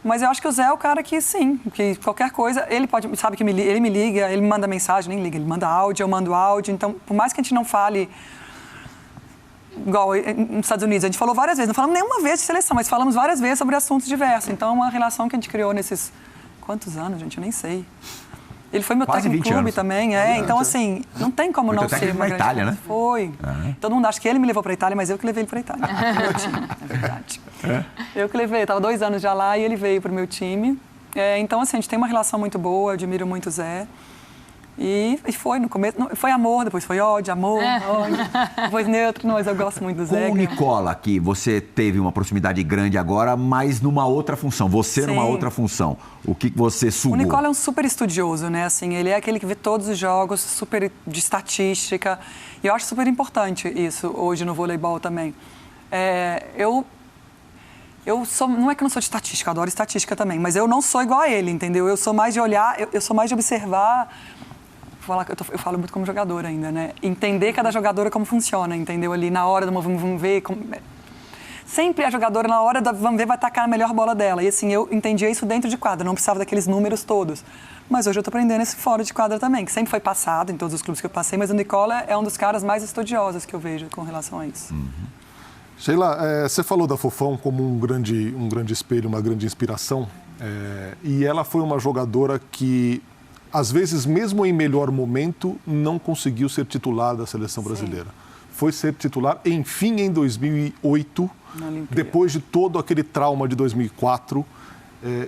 Mas eu acho que o Zé é o cara que, sim, que qualquer coisa, ele sabe que ele me liga, ele me manda mensagem, nem liga, ele manda áudio, eu mando áudio, então, por mais que a gente não fale igual nos Estados Unidos, a gente falou várias vezes, não falamos nenhuma vez de seleção, mas falamos várias vezes sobre assuntos diversos. Então, é uma relação que a gente criou nesses... Quantos anos, gente? Eu nem sei. Ele foi meu técnico no clube também, então assim, não tem como não ser uma grande... Itália, né? Foi. Todo mundo acha que ele me levou para a Itália, mas eu que levei ele para a Itália. Meu time, é verdade. Eu que levei, estava 2 anos já lá e ele veio para o meu time. Então, assim, a gente tem uma relação muito boa, eu admiro muito o Zé. E foi no começo, foi amor, depois foi ódio, ódio, depois neutro, mas eu gosto muito do Zé. Com o Nicola, que você teve uma proximidade grande agora, mas numa outra função, você numa outra função. O que você sugou? O Nicola é um super estudioso, né? Assim, ele é aquele que vê todos os jogos, super de estatística. E eu acho super importante isso hoje no voleibol também. Eu sou, não é que eu não sou de estatística, eu adoro estatística também, mas eu não sou igual a ele, entendeu? Eu sou mais de olhar, eu sou mais de observar. Eu falo muito como jogadora ainda, né? Entender cada jogadora como funciona, entendeu? Ali na hora do vamos ver... Sempre a jogadora, na hora do vamos ver, vai tacar a melhor bola dela. E assim, eu entendia isso dentro de quadra, não precisava daqueles números todos. Mas hoje eu estou aprendendo esse fora de quadra também, que sempre foi passado em todos os clubes que eu passei, mas o Nicola é um dos caras mais estudiosos que eu vejo com relação a isso. Sheila, você falou da Fofão como um grande espelho, uma grande inspiração. E ela foi uma jogadora que... às vezes, mesmo em melhor momento, não conseguiu ser titular da seleção brasileira. Foi ser titular, enfim, em 2008, depois de todo aquele trauma de 2004,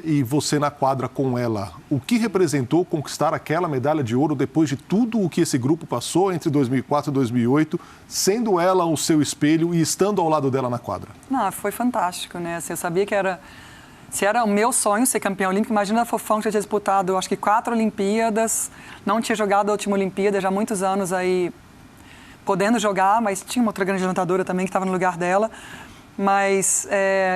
e você na quadra com ela. O que representou conquistar aquela medalha de ouro depois de tudo o que esse grupo passou entre 2004 e 2008, sendo ela o seu espelho e estando ao lado dela na quadra? Não, foi fantástico, né? Assim, eu sabia que era... Se era o meu sonho ser campeã olímpica, imagina a Fofão que já tinha disputado, acho que 4 Olimpíadas, não tinha jogado a última Olimpíada, já há muitos anos aí podendo jogar, mas tinha uma outra grande lutadora também que estava no lugar dela. Mas,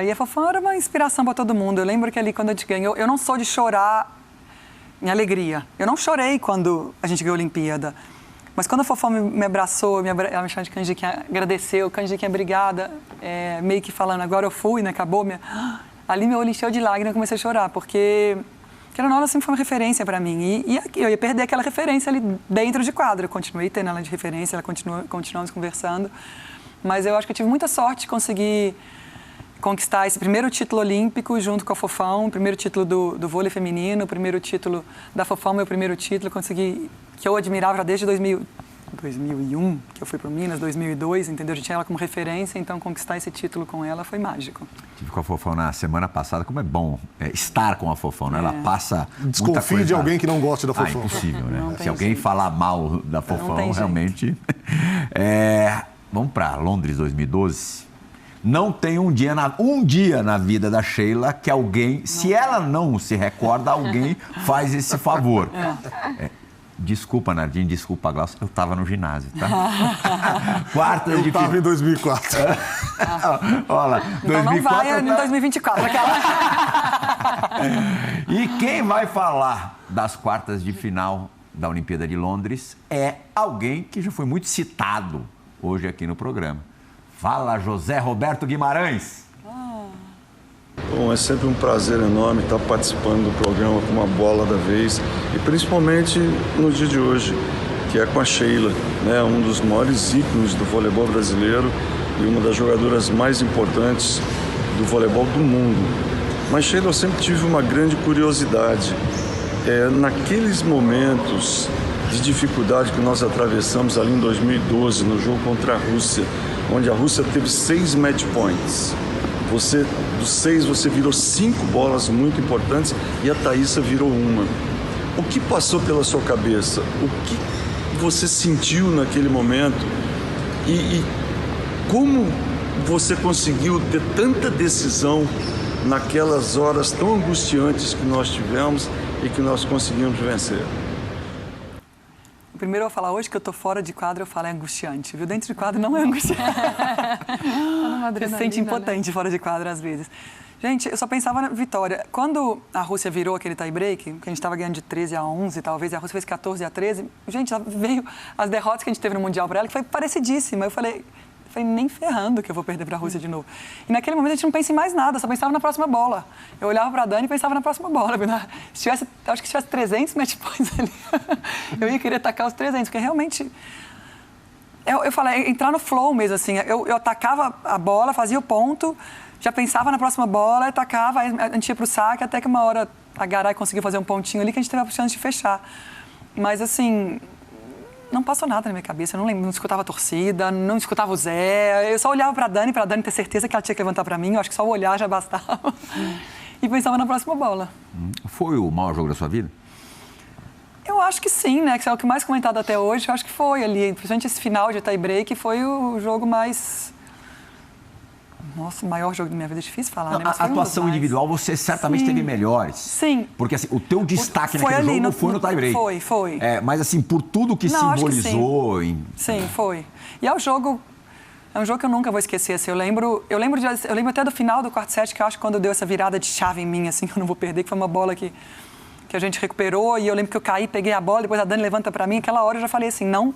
e a Fofão era uma inspiração para todo mundo. Eu lembro que ali quando a gente ganhou, eu não sou de chorar em alegria. Eu não chorei quando a gente ganhou a Olimpíada. Mas quando a Fofão me abraçou, ela me chamou de Canjiquinha, agradeceu, Canjiquinha, obrigada, meio que falando, agora eu fui, né, acabou minha... Ali meu olho encheu de lágrimas e comecei a chorar, porque aquela Nola sempre foi uma referência para mim. E eu ia perder aquela referência ali dentro de quadra. Eu continuei tendo ela de referência, continuamos conversando. Mas eu acho que eu tive muita sorte de conseguir conquistar esse primeiro título olímpico junto com a Fofão, o primeiro título do vôlei feminino, o primeiro título da Fofão, meu primeiro título. Consegui, que eu admirava desde 2001, que eu fui para Minas, 2002, entendeu? Eu já tinha ela como referência, então conquistar esse título com ela foi mágico. Estive com a Fofão na semana passada, como é bom estar com a Fofão, né? Ela passa Desconfie de alguém que não goste da Fofão. Impossível, né? Se alguém falar mal da Fofão, realmente... Vamos para Londres 2012. Não tem um dia na vida da Sheila que alguém, se ela não se recorda, alguém faz esse favor. Desculpa, Nardinho, desculpa, Glaucio, eu estava no ginásio, tá? Eu estava em 2004. Olha, então 2004 não vai em 2024. E quem vai falar das quartas de final da Olimpíada de Londres é alguém que já foi muito citado hoje aqui no programa. Fala, José Roberto Guimarães. Bom, é sempre um prazer enorme estar participando do programa com uma bola da vez e principalmente no dia de hoje, que é com a Sheila, né? Um dos maiores ícones do voleibol brasileiro e uma das jogadoras mais importantes do voleibol do mundo. Mas Sheila, eu sempre tive uma grande curiosidade. Naqueles momentos de dificuldade que nós atravessamos ali em 2012, no jogo contra a Rússia, onde a Rússia teve 6 match points. Dos 6, você virou 5 bolas muito importantes e a Thaísa virou 1. O que passou pela sua cabeça? O que você sentiu naquele momento? E como você conseguiu ter tanta decisão naquelas horas tão angustiantes que nós tivemos e que nós conseguimos vencer? Primeiro eu vou falar hoje que eu tô fora de quadra, eu falo é angustiante, viu? Dentro de quadra não é angustiante. Você se sente impotente, né? Fora de quadra às vezes. Gente, eu só pensava na vitória. Quando a Rússia virou aquele tie-break, que a gente estava ganhando de 13-11 talvez, e a Rússia fez 14-13, gente, veio as derrotas que a gente teve no Mundial para ela, que foi parecidíssima. Eu falei, nem ferrando que eu vou perder para a Rússia de novo. E naquele momento a gente não pensa em mais nada, só pensava na próxima bola. Eu olhava para a Dani e pensava na próxima bola. Acho que se tivesse 300 match points ali, eu ia querer atacar os 300, porque realmente Eu falei, entrar no flow mesmo, assim. Eu atacava a bola, fazia o ponto, já pensava na próxima bola, atacava, aí a gente ia pro saque, até que uma hora a Garay conseguiu fazer um pontinho ali que a gente teve a chance de fechar. Mas, assim, não passou nada na minha cabeça. Eu não lembro, não escutava a torcida, não escutava o Zé. Eu só olhava pra Dani ter certeza que ela tinha que levantar pra mim. Eu acho que só olhar já bastava. E pensava na próxima bola. Foi o maior jogo da sua vida? Eu acho que sim, né? Que é o que mais comentado até hoje. Eu acho que foi ali, principalmente esse final de tie-break, foi o jogo mais... Nossa, o maior jogo da minha vida. É difícil falar, Não, né? a atuação individual, você certamente teve melhores. Sim. Porque assim, o teu destaque foi naquele ali, jogo foi no tie-break. Foi. Mas assim, por tudo que simbolizou... Sim, foi. E é um jogo que eu nunca vou esquecer. Assim, eu lembro até do final do quarto set, que eu acho que quando deu essa virada de chave em mim, assim, que eu não vou perder, que foi uma bola que a gente recuperou, e eu lembro que eu caí, peguei a bola, depois a Dani levanta pra mim, aquela hora eu já falei assim, não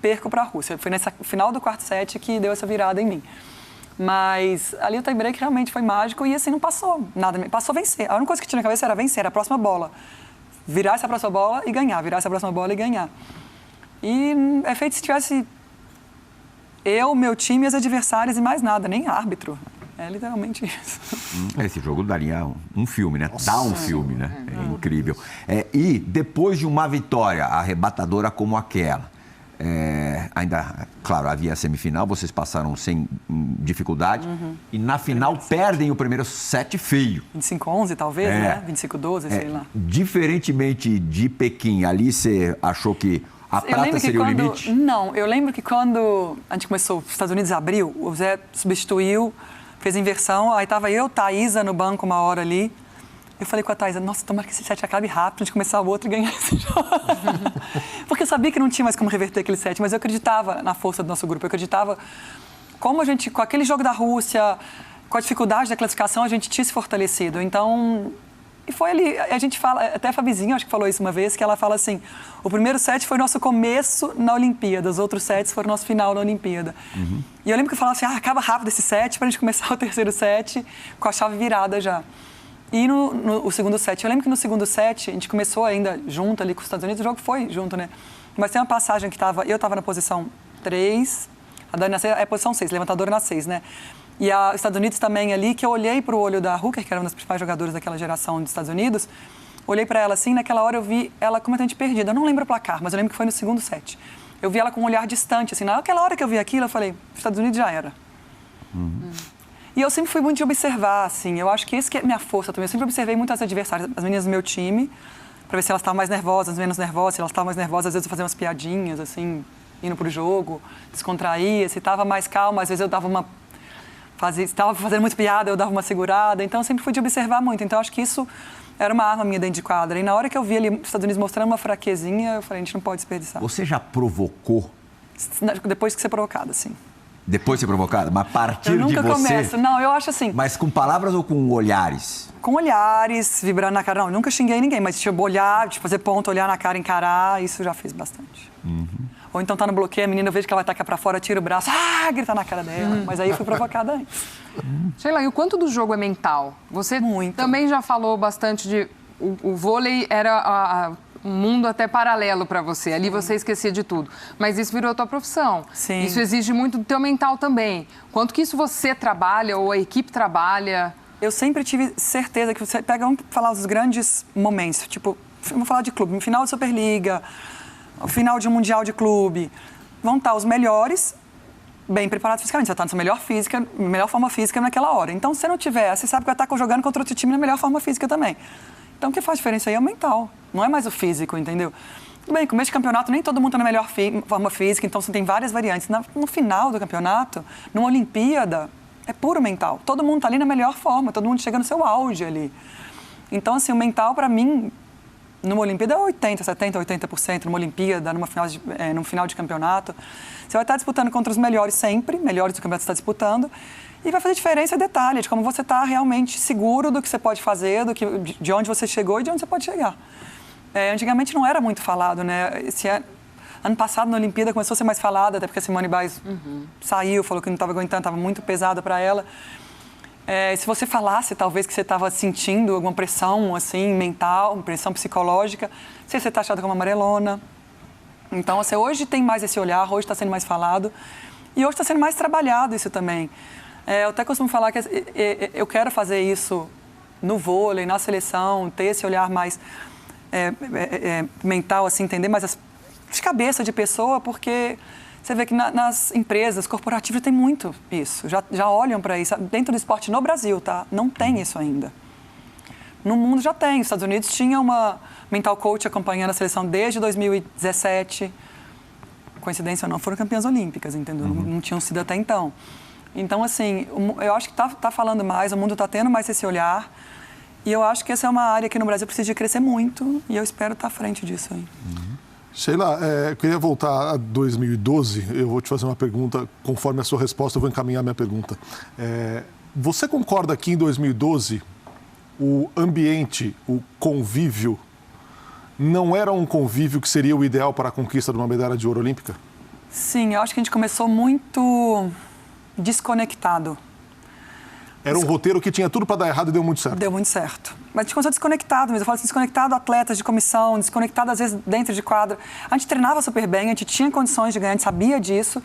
perco pra Rússia. Foi nessa final do quarto set que deu essa virada em mim. Mas ali o tie-break realmente foi mágico e assim não passou nada, passou vencer. A única coisa que tinha na cabeça era vencer, a próxima bola. Virar essa próxima bola e ganhar, virar essa próxima bola e ganhar. E é feito se tivesse eu, meu time e os adversários e mais nada, nem árbitro. É literalmente isso. Esse jogo daria um filme, né? Dá um filme, né? É incrível. E depois de uma vitória arrebatadora como aquela, ainda, claro, havia a semifinal, vocês passaram sem dificuldade. E na final perdem o primeiro set feio. 25-11 talvez, né? 25-12, sei lá. Diferentemente de Pequim, ali você achou que a prata seria o limite? Não, eu lembro que quando a gente começou, os Estados Unidos abriu, o Zé substituiu, fez inversão, aí tava eu, Thaísa no banco uma hora ali. Eu falei com a Thaísa, nossa, tomara que esse set acabe rápido, a gente começar o outro e ganhar esse jogo. Porque eu sabia que não tinha mais como reverter aquele set, mas eu acreditava na força do nosso grupo, eu acreditava como a gente, com aquele jogo da Rússia, com a dificuldade da classificação, a gente tinha se fortalecido. Então, e foi ali, a gente fala, até a Fabizinha acho que falou isso uma vez, que ela fala assim, o primeiro set foi nosso começo na Olimpíada, os outros sets foram nosso final na Olimpíada. E eu lembro que eu falava assim, acaba rápido esse set pra gente começar o terceiro set com a chave virada já. E no segundo set, eu lembro que no segundo set, a gente começou ainda junto ali com os Estados Unidos, o jogo foi junto, né? Mas tem uma passagem que eu estava na posição 3, a Dani na posição 6, levantadora na 6, né? E os Estados Unidos também ali, que eu olhei para o olho da Hooker, que era uma das principais jogadoras daquela geração dos Estados Unidos, olhei para ela assim, naquela hora eu vi ela completamente perdida. Eu não lembro o placar, mas eu lembro que foi no segundo set. Eu vi ela com um olhar distante, assim, naquela hora que eu vi aquilo, eu falei, Estados Unidos já era. E eu sempre fui muito de observar, assim, eu acho que esse que é minha força também. Eu sempre observei muito as adversárias, as meninas do meu time, para ver se elas estavam mais nervosas, menos nervosas. Se elas estavam mais nervosas, às vezes eu fazia umas piadinhas, assim, indo pro jogo, descontraía. Se estava mais calma, às vezes eu dava uma... Estava fazendo muita piada, eu dava uma segurada. Então, eu sempre fui de observar muito. Então, eu acho que isso era uma arma minha dentro de quadra. E na hora que eu vi ali os Estados Unidos mostrando uma fraquezinha, eu falei, a gente não pode desperdiçar. Você já provocou? Depois que ser provocada, sim. Depois de ser provocada? Mas a partir de você... Eu nunca começo. Não, eu acho assim... Mas com palavras ou com olhares? Com olhares, vibrando na cara. Não, eu nunca xinguei ninguém, mas tipo, olhar, tipo, fazer ponto, olhar na cara, encarar, isso já fiz bastante. Ou então tá no bloqueio, a menina, eu vejo que ela vai tacar pra fora, tira o braço, gritar na cara dela. Mas aí eu fui provocada antes. Sheila, e o quanto do jogo é mental? Você também já falou bastante de... O vôlei era um mundo até paralelo para você. Ali você esquecia de tudo. Mas isso virou a tua profissão. Sim. Isso exige muito do teu mental também. Quanto que isso você trabalha ou a equipe trabalha? Eu sempre tive certeza que você pega, vamos falar os grandes momentos, tipo, vamos falar de clube, final de Superliga, final de um Mundial de clube, vão estar os melhores, bem preparados fisicamente, você vai estar na sua melhor forma física naquela hora. Então, se não tiver, você sabe que vai estar jogando contra outro time na melhor forma física também. Então, o que faz diferença aí é o mental, não é mais o físico, entendeu? Tudo bem, começo de campeonato, nem todo mundo está na melhor forma física, então você tem várias variantes. No final do campeonato, numa Olimpíada, é puro mental. Todo mundo está ali na melhor forma, todo mundo chega no seu auge ali. Então, assim, o mental, para mim, numa Olimpíada é 80%, numa Olimpíada, num final de campeonato. Você vai estar disputando contra os melhores sempre, melhores do campeonato você está disputando, e vai fazer diferença detalhe de como você está realmente seguro do que você pode fazer, de onde você chegou e de onde você pode chegar. Antigamente não era muito falado, né? Ano passado, na Olimpíada, começou a ser mais falada, até porque a Simone Biles saiu, falou que não estava aguentando, estava muito pesada para ela. Se você falasse, talvez, que você estava sentindo alguma pressão, assim, mental, pressão psicológica, você está achada como amarelona. Então, assim, hoje tem mais esse olhar, hoje está sendo mais falado e hoje está sendo mais trabalhado isso também. Eu até costumo falar que eu quero fazer isso no vôlei, na seleção, ter esse olhar mais mental, assim, entender mais de cabeça de pessoa, porque você vê que nas empresas corporativas tem muito isso, já olham para isso. Dentro do esporte no Brasil, tá? Não tem isso ainda. No mundo já tem. Os Estados Unidos tinha uma mental coach acompanhando a seleção desde 2017. Coincidência ou não, foram campeãs olímpicas, entendeu? Não tinham sido até então. Então, assim, eu acho que tá falando mais, o mundo está tendo mais esse olhar. E eu acho que essa é uma área que no Brasil precisa de crescer muito e eu espero estar à frente disso aí. Sheila, eu queria voltar a 2012. Eu vou te fazer uma pergunta. Conforme a sua resposta, eu vou encaminhar a minha pergunta. Você concorda que em 2012 o ambiente, o convívio, não era um convívio que seria o ideal para a conquista de uma medalha de ouro olímpica? Sim, eu acho que a gente começou muito desconectado. Era um roteiro que tinha tudo para dar errado e deu muito certo. Deu muito certo. Mas a gente começou desconectado mesmo. Eu falo assim, desconectado atletas de comissão, desconectado às vezes dentro de quadra. A gente treinava super bem, a gente tinha condições de ganhar, a gente sabia disso,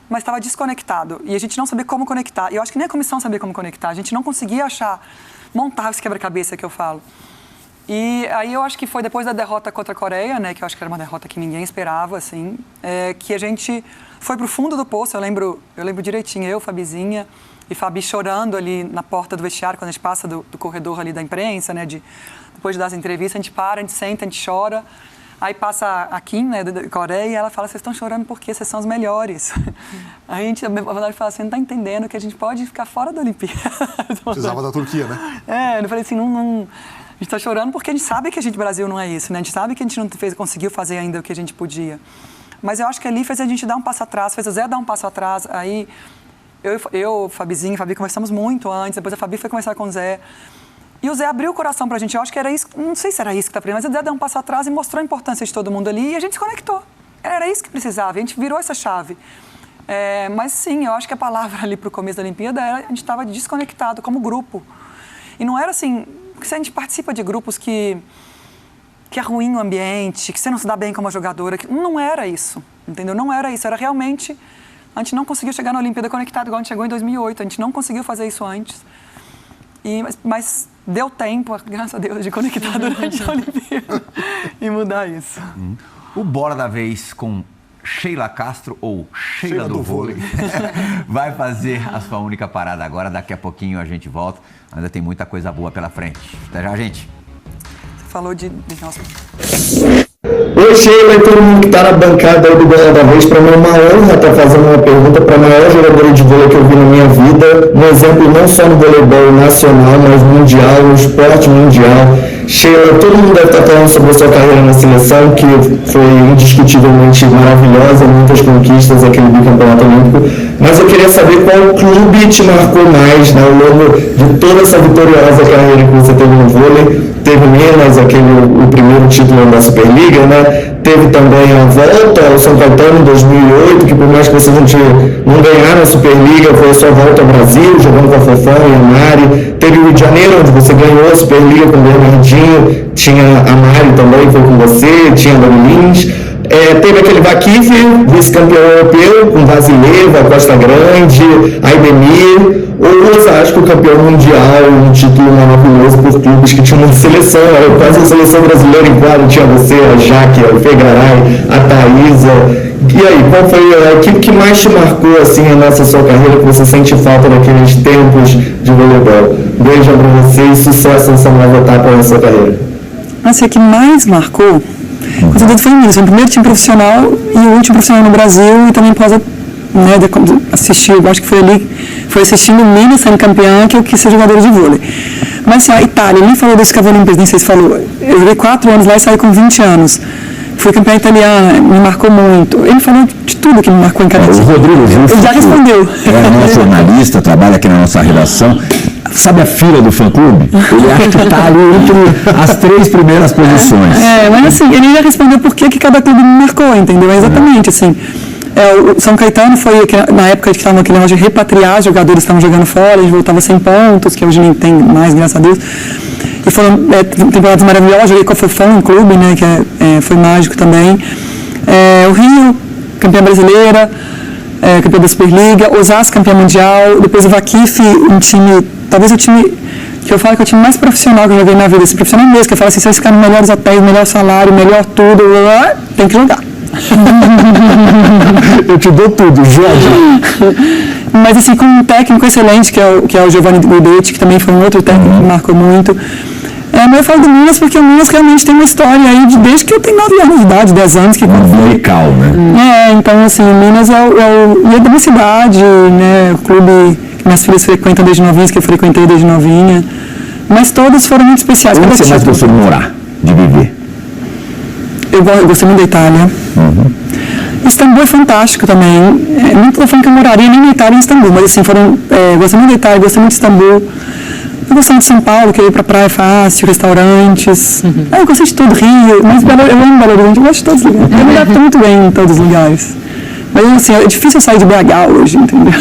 mas estava desconectado. E a gente não sabia como conectar. E eu acho que nem a comissão sabia como conectar. A gente não conseguia montar esse quebra-cabeça que eu falo. E aí eu acho que foi depois da derrota contra a Coreia, né, que eu acho que era uma derrota que ninguém esperava, assim, que a gente foi pro fundo do poço. Eu lembro direitinho, eu, Fabizinha e Fabi chorando ali na porta do vestiário, quando a gente passa do corredor ali da imprensa, né, depois de dar as entrevistas, a gente para, a gente senta, a gente chora. Aí passa a Kim, né, da Coreia, e ela fala, vocês estão chorando porque vocês são os melhores. Aí a gente, a verdade, fala assim, não está entendendo que a gente pode ficar fora da Olimpíada. Precisava da Turquia, né? Eu falei assim, não, a gente está chorando porque a gente sabe que o Brasil não é isso, né? A gente sabe que a gente não conseguiu fazer ainda o que a gente podia. Mas eu acho que ali fez a gente dar um passo atrás, fez o Zé dar um passo atrás. Aí eu Fabizinho, Fabi, conversamos muito antes, depois a Fabi foi conversar com o Zé. E o Zé abriu o coração pra gente. Eu acho que era isso, não sei se era isso que tá precisando, mas o Zé deu um passo atrás e mostrou a importância de todo mundo ali e a gente se conectou. Era isso que precisava, a gente virou essa chave. Mas sim, eu acho que a palavra ali pro começo da Olimpíada era a gente estava desconectado como grupo. E não era assim, porque se a gente participa de grupos que é ruim o ambiente, que você não se dá bem como jogadora, não era isso, entendeu? Não era isso, era realmente, a gente não conseguiu chegar na Olimpíada conectado igual a gente chegou em 2008, a gente não conseguiu fazer isso antes. Mas deu tempo, graças a Deus, de conectar durante a Olimpíada e mudar isso. O Bola da Vez com Sheila Castro, ou Sheila do Vôlei, vai fazer a sua única parada agora. Daqui a pouquinho a gente volta. Ainda tem muita coisa boa pela frente. Até já, gente. Você falou de nossa... Oi, Sheila e todo mundo que está na bancada aí do Bola da Vez. Para mim é uma honra estar fazendo uma pergunta para a maior jogadora de vôlei que eu vi na minha vida. Um exemplo não só no voleibol nacional, mas mundial, no esporte mundial. Sheila, todo mundo deve estar falando sobre a sua carreira na seleção, que foi indiscutivelmente maravilhosa, muitas conquistas, aquele bicampeonato olímpico. Mas eu queria saber qual clube te marcou mais, né, ao longo de toda essa vitoriosa carreira que você teve no vôlei. Teve Minas, o primeiro título da Superliga, né? Teve também a volta ao São Caetano em 2008, que por mais que vocês não ganharam a Superliga, foi a sua volta ao Brasil, jogando com a Fofão e a Mari. Teve o Rio de Janeiro, onde você ganhou a Superliga com o Bernardinho, tinha a Mari também, foi com você, tinha a Dani Lins. Teve aquele Vakif, vice-campeão europeu, com Vasileva, Costa Grande, Aidemir, ou Osasco, campeão mundial, um título maravilhoso por clubes que tinham uma seleção, era quase a seleção brasileira em quadro, tinha você, a Jaque, a Fegaray, a Thaísa. E aí, qual foi a equipe que mais te marcou assim nessa sua carreira, que você sente falta daqueles tempos de voleibol? Beijo pra você e sucesso nessa nova etapa da sua carreira. Assim, a que mais marcou, com certeza foi o Minas, foi o primeiro time profissional e o último profissional no Brasil e também após assistir, eu acho que foi assistindo o Minas sendo campeã que eu quis ser jogadora de vôlei. Mas assim, a Itália, ele nem falou desse Olimpíadas, nem sei se falou, eu joguei 4 anos lá e saí com 20 anos. Fui campeã italiana, me marcou muito. Ele falou de tudo que me marcou em cada time. O Rodrigo Zuffi, ele já respondeu. É nosso jornalista, trabalha aqui na nossa redação. Sabe a fila do fã-clube? Ele acha que está ali entre as 3 primeiras posições. Mas assim, ele já respondeu por que cada clube me marcou, entendeu? Exatamente, assim. O São Caetano foi, na época que estava aquele negócio de repatriar, os jogadores estavam jogando fora, a gente voltava 100 pontos, que hoje nem tem mais, graças a Deus. E foram temporadas maravilhosas, joguei com a Fofão, um clube, né, que foi mágico também. o Rio, campeã brasileira, campeã da Superliga, Osasco, campeã mundial, depois o Vakif, um time, talvez o time que eu falo que é o time mais profissional que eu joguei na vida, esse profissional mesmo, que eu falo assim, se você ficar nos melhores hotéis, melhor salário, melhor tudo, tem que jogar. Eu te dou tudo, Jorge. Mas assim, com um técnico excelente, que é o Giovanni Guidetti, que também foi um outro técnico que me marcou muito. Mas eu falo do Minas porque o Minas realmente tem uma história aí desde que eu tenho 9 anos de idade, 10 anos. Que umbilical, né? Então assim, o Minas é da minha cidade, né? O clube que minhas filhas frequentam desde novinhas, que eu frequentei desde novinha. Mas todos foram muito especiais. Onde você mais gostou de morar, de viver? Eu gostei muito da Itália. Istambul é fantástico também. Não estou falando que eu moraria nem na Itália nem em Istambul, mas assim, gostei muito da Itália, gostei muito de Istambul. Eu gostei de São Paulo, que eu ia pra praia fácil, restaurantes. Eu gostei de todo Rio, mas eu amo Belo Horizonte, eu gosto de todos os lugares. Eu me adapto muito bem em todos os lugares. Mas assim, é difícil eu sair de BH hoje, entendeu?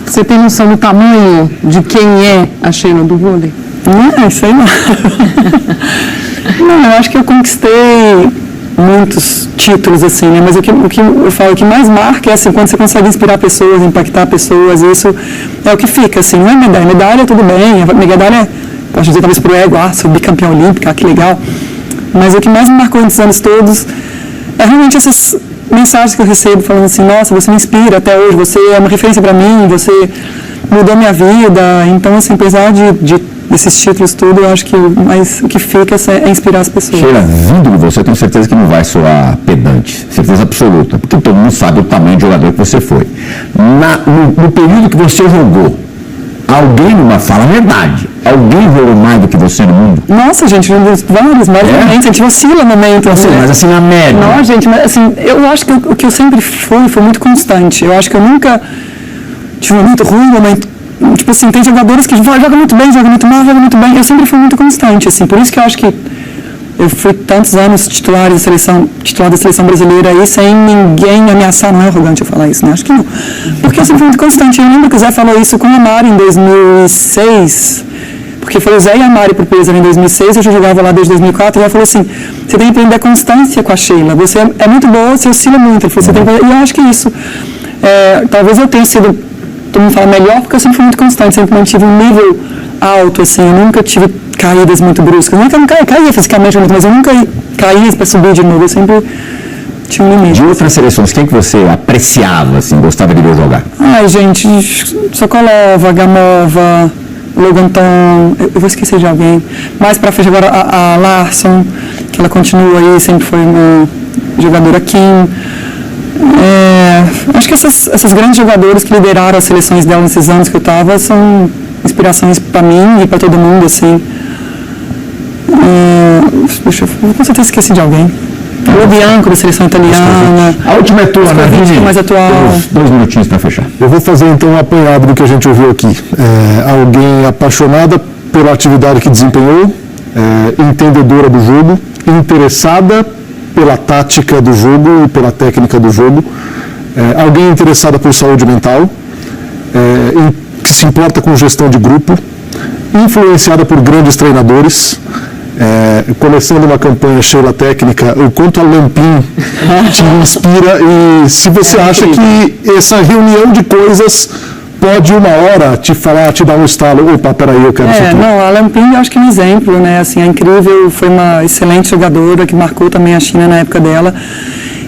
Você tem noção do tamanho de quem é a Sheila do vôlei? Sei lá. Não, eu acho que eu conquistei muitos títulos, assim, né? Mas o que eu falo, o que mais marca é, assim, quando você consegue inspirar pessoas, impactar pessoas, isso é o que fica, assim, não é medalha. Medalha, tudo bem, a medalha, posso dizer, talvez pro ego, sou bicampeã olímpica, que legal. Mas o que mais me marcou nesses anos todos é realmente essas mensagens que eu recebo falando assim, nossa, você me inspira até hoje, você é uma referência para mim, você mudou minha vida. Então, assim, apesar desses títulos tudo, eu acho que o que fica é inspirar as pessoas. Sheila, vindo de você, eu tenho certeza que não vai soar pedante, certeza absoluta, porque todo mundo sabe o tamanho de jogador que você foi. No período que você jogou, alguém fala a verdade, alguém jogou mais do que você no mundo? Nossa, gente, vários momentos, a gente oscila momentos. Assim, mas assim, na média. Não, gente, mas assim, eu acho que o que eu sempre foi muito constante. Eu acho que eu nunca tive um momento ruim, momento. Tipo assim, tem jogadores que jogam muito bem, jogam muito mal, jogam muito bem. Eu sempre fui muito constante, assim. Por isso que eu acho que eu fui tantos anos titular da seleção brasileira aí, sem ninguém ameaçar. Não é arrogante eu falar isso, né? Acho que não. Porque eu sempre fui muito constante. Eu lembro que o Zé falou isso com a Mari em 2006. Porque foi o Zé e a Mari pro PSV em 2006, eu já jogava lá desde 2004, e ela falou assim, você tem que aprender a constância com a Sheila. Você é muito boa, você oscila muito. Ele falou, você tem que... E eu acho que isso... talvez eu tenha sido... Todo mundo fala melhor, porque eu sempre fui muito constante, sempre mantive um nível alto, assim, eu nunca tive caídas muito bruscas. Eu não caía fisicamente muito, mas eu nunca caía para subir de novo, eu sempre tinha um limite. De outras seleções, quem que você apreciava, assim, gostava de ver jogar? Ai, gente, Sokolova, Gamova, Loganton, eu vou esquecer de alguém. Mais pra frente agora a Larsson, que ela continua aí, sempre foi uma jogadora Kim. Acho que essas grandes jogadoras que lideraram as seleções dela nesses anos que eu estava são inspirações para mim e para todo mundo, assim. Deixa eu com certeza esqueci de alguém. O Bianco, da seleção italiana. A última é tua, né? Mais atual. Temos 2 minutinhos para fechar. Eu vou fazer então um apanhado do que a gente ouviu aqui. Alguém apaixonada pela atividade que desempenhou, entendedora do jogo, interessada pela tática do jogo e pela técnica do jogo, alguém interessada por saúde mental, que se importa com gestão de grupo, influenciada por grandes treinadores, começando uma campanha Sheila técnica, o quanto a Lampin te inspira, e se você acha que essa reunião de coisas pode uma hora te dar um estalo, opa, peraí, eu quero isso aqui. Não, a Lampin eu acho que é um exemplo, né, assim, é incrível, foi uma excelente jogadora que marcou também a China na época dela,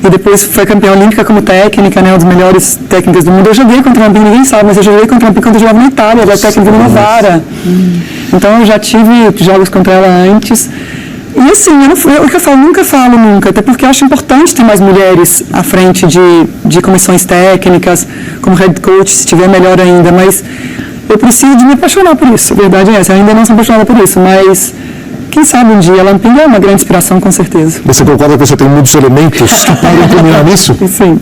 e depois foi campeã olímpica como técnica, né, uma das melhores técnicas do mundo. Eu joguei contra a Lampin, ninguém sabe, mas eu joguei contra a Lampin quando eu jogava na Itália, ela é técnica do Novara, então eu já tive jogos contra ela antes. E assim, nunca falo, até porque eu acho importante ter mais mulheres à frente de comissões técnicas, como head coach, se tiver melhor ainda, mas eu preciso de me apaixonar por isso, a verdade é essa, eu ainda não sou apaixonada por isso, mas quem sabe um dia, a Lampin é uma grande inspiração, com certeza. Você concorda que você tem muitos elementos que podem culminar nisso? Sim.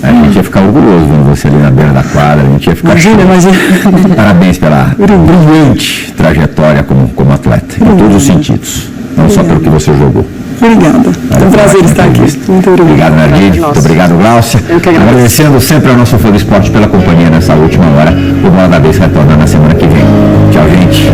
A gente ia ficar orgulhoso vendo você ali na beira da quadra, a gente ia ficar Imagina. Parabéns pela brilhante trajetória como atleta, em todos os sentidos, não só pelo que você jogou. Obrigada, é um prazer estar aqui. Muito obrigado, Nardini, muito obrigado, Gláucia. Agradecendo sempre ao nosso Fã do Esporte pela companhia nessa última hora. O Bola da Vez retorna na semana que vem. Tchau, gente.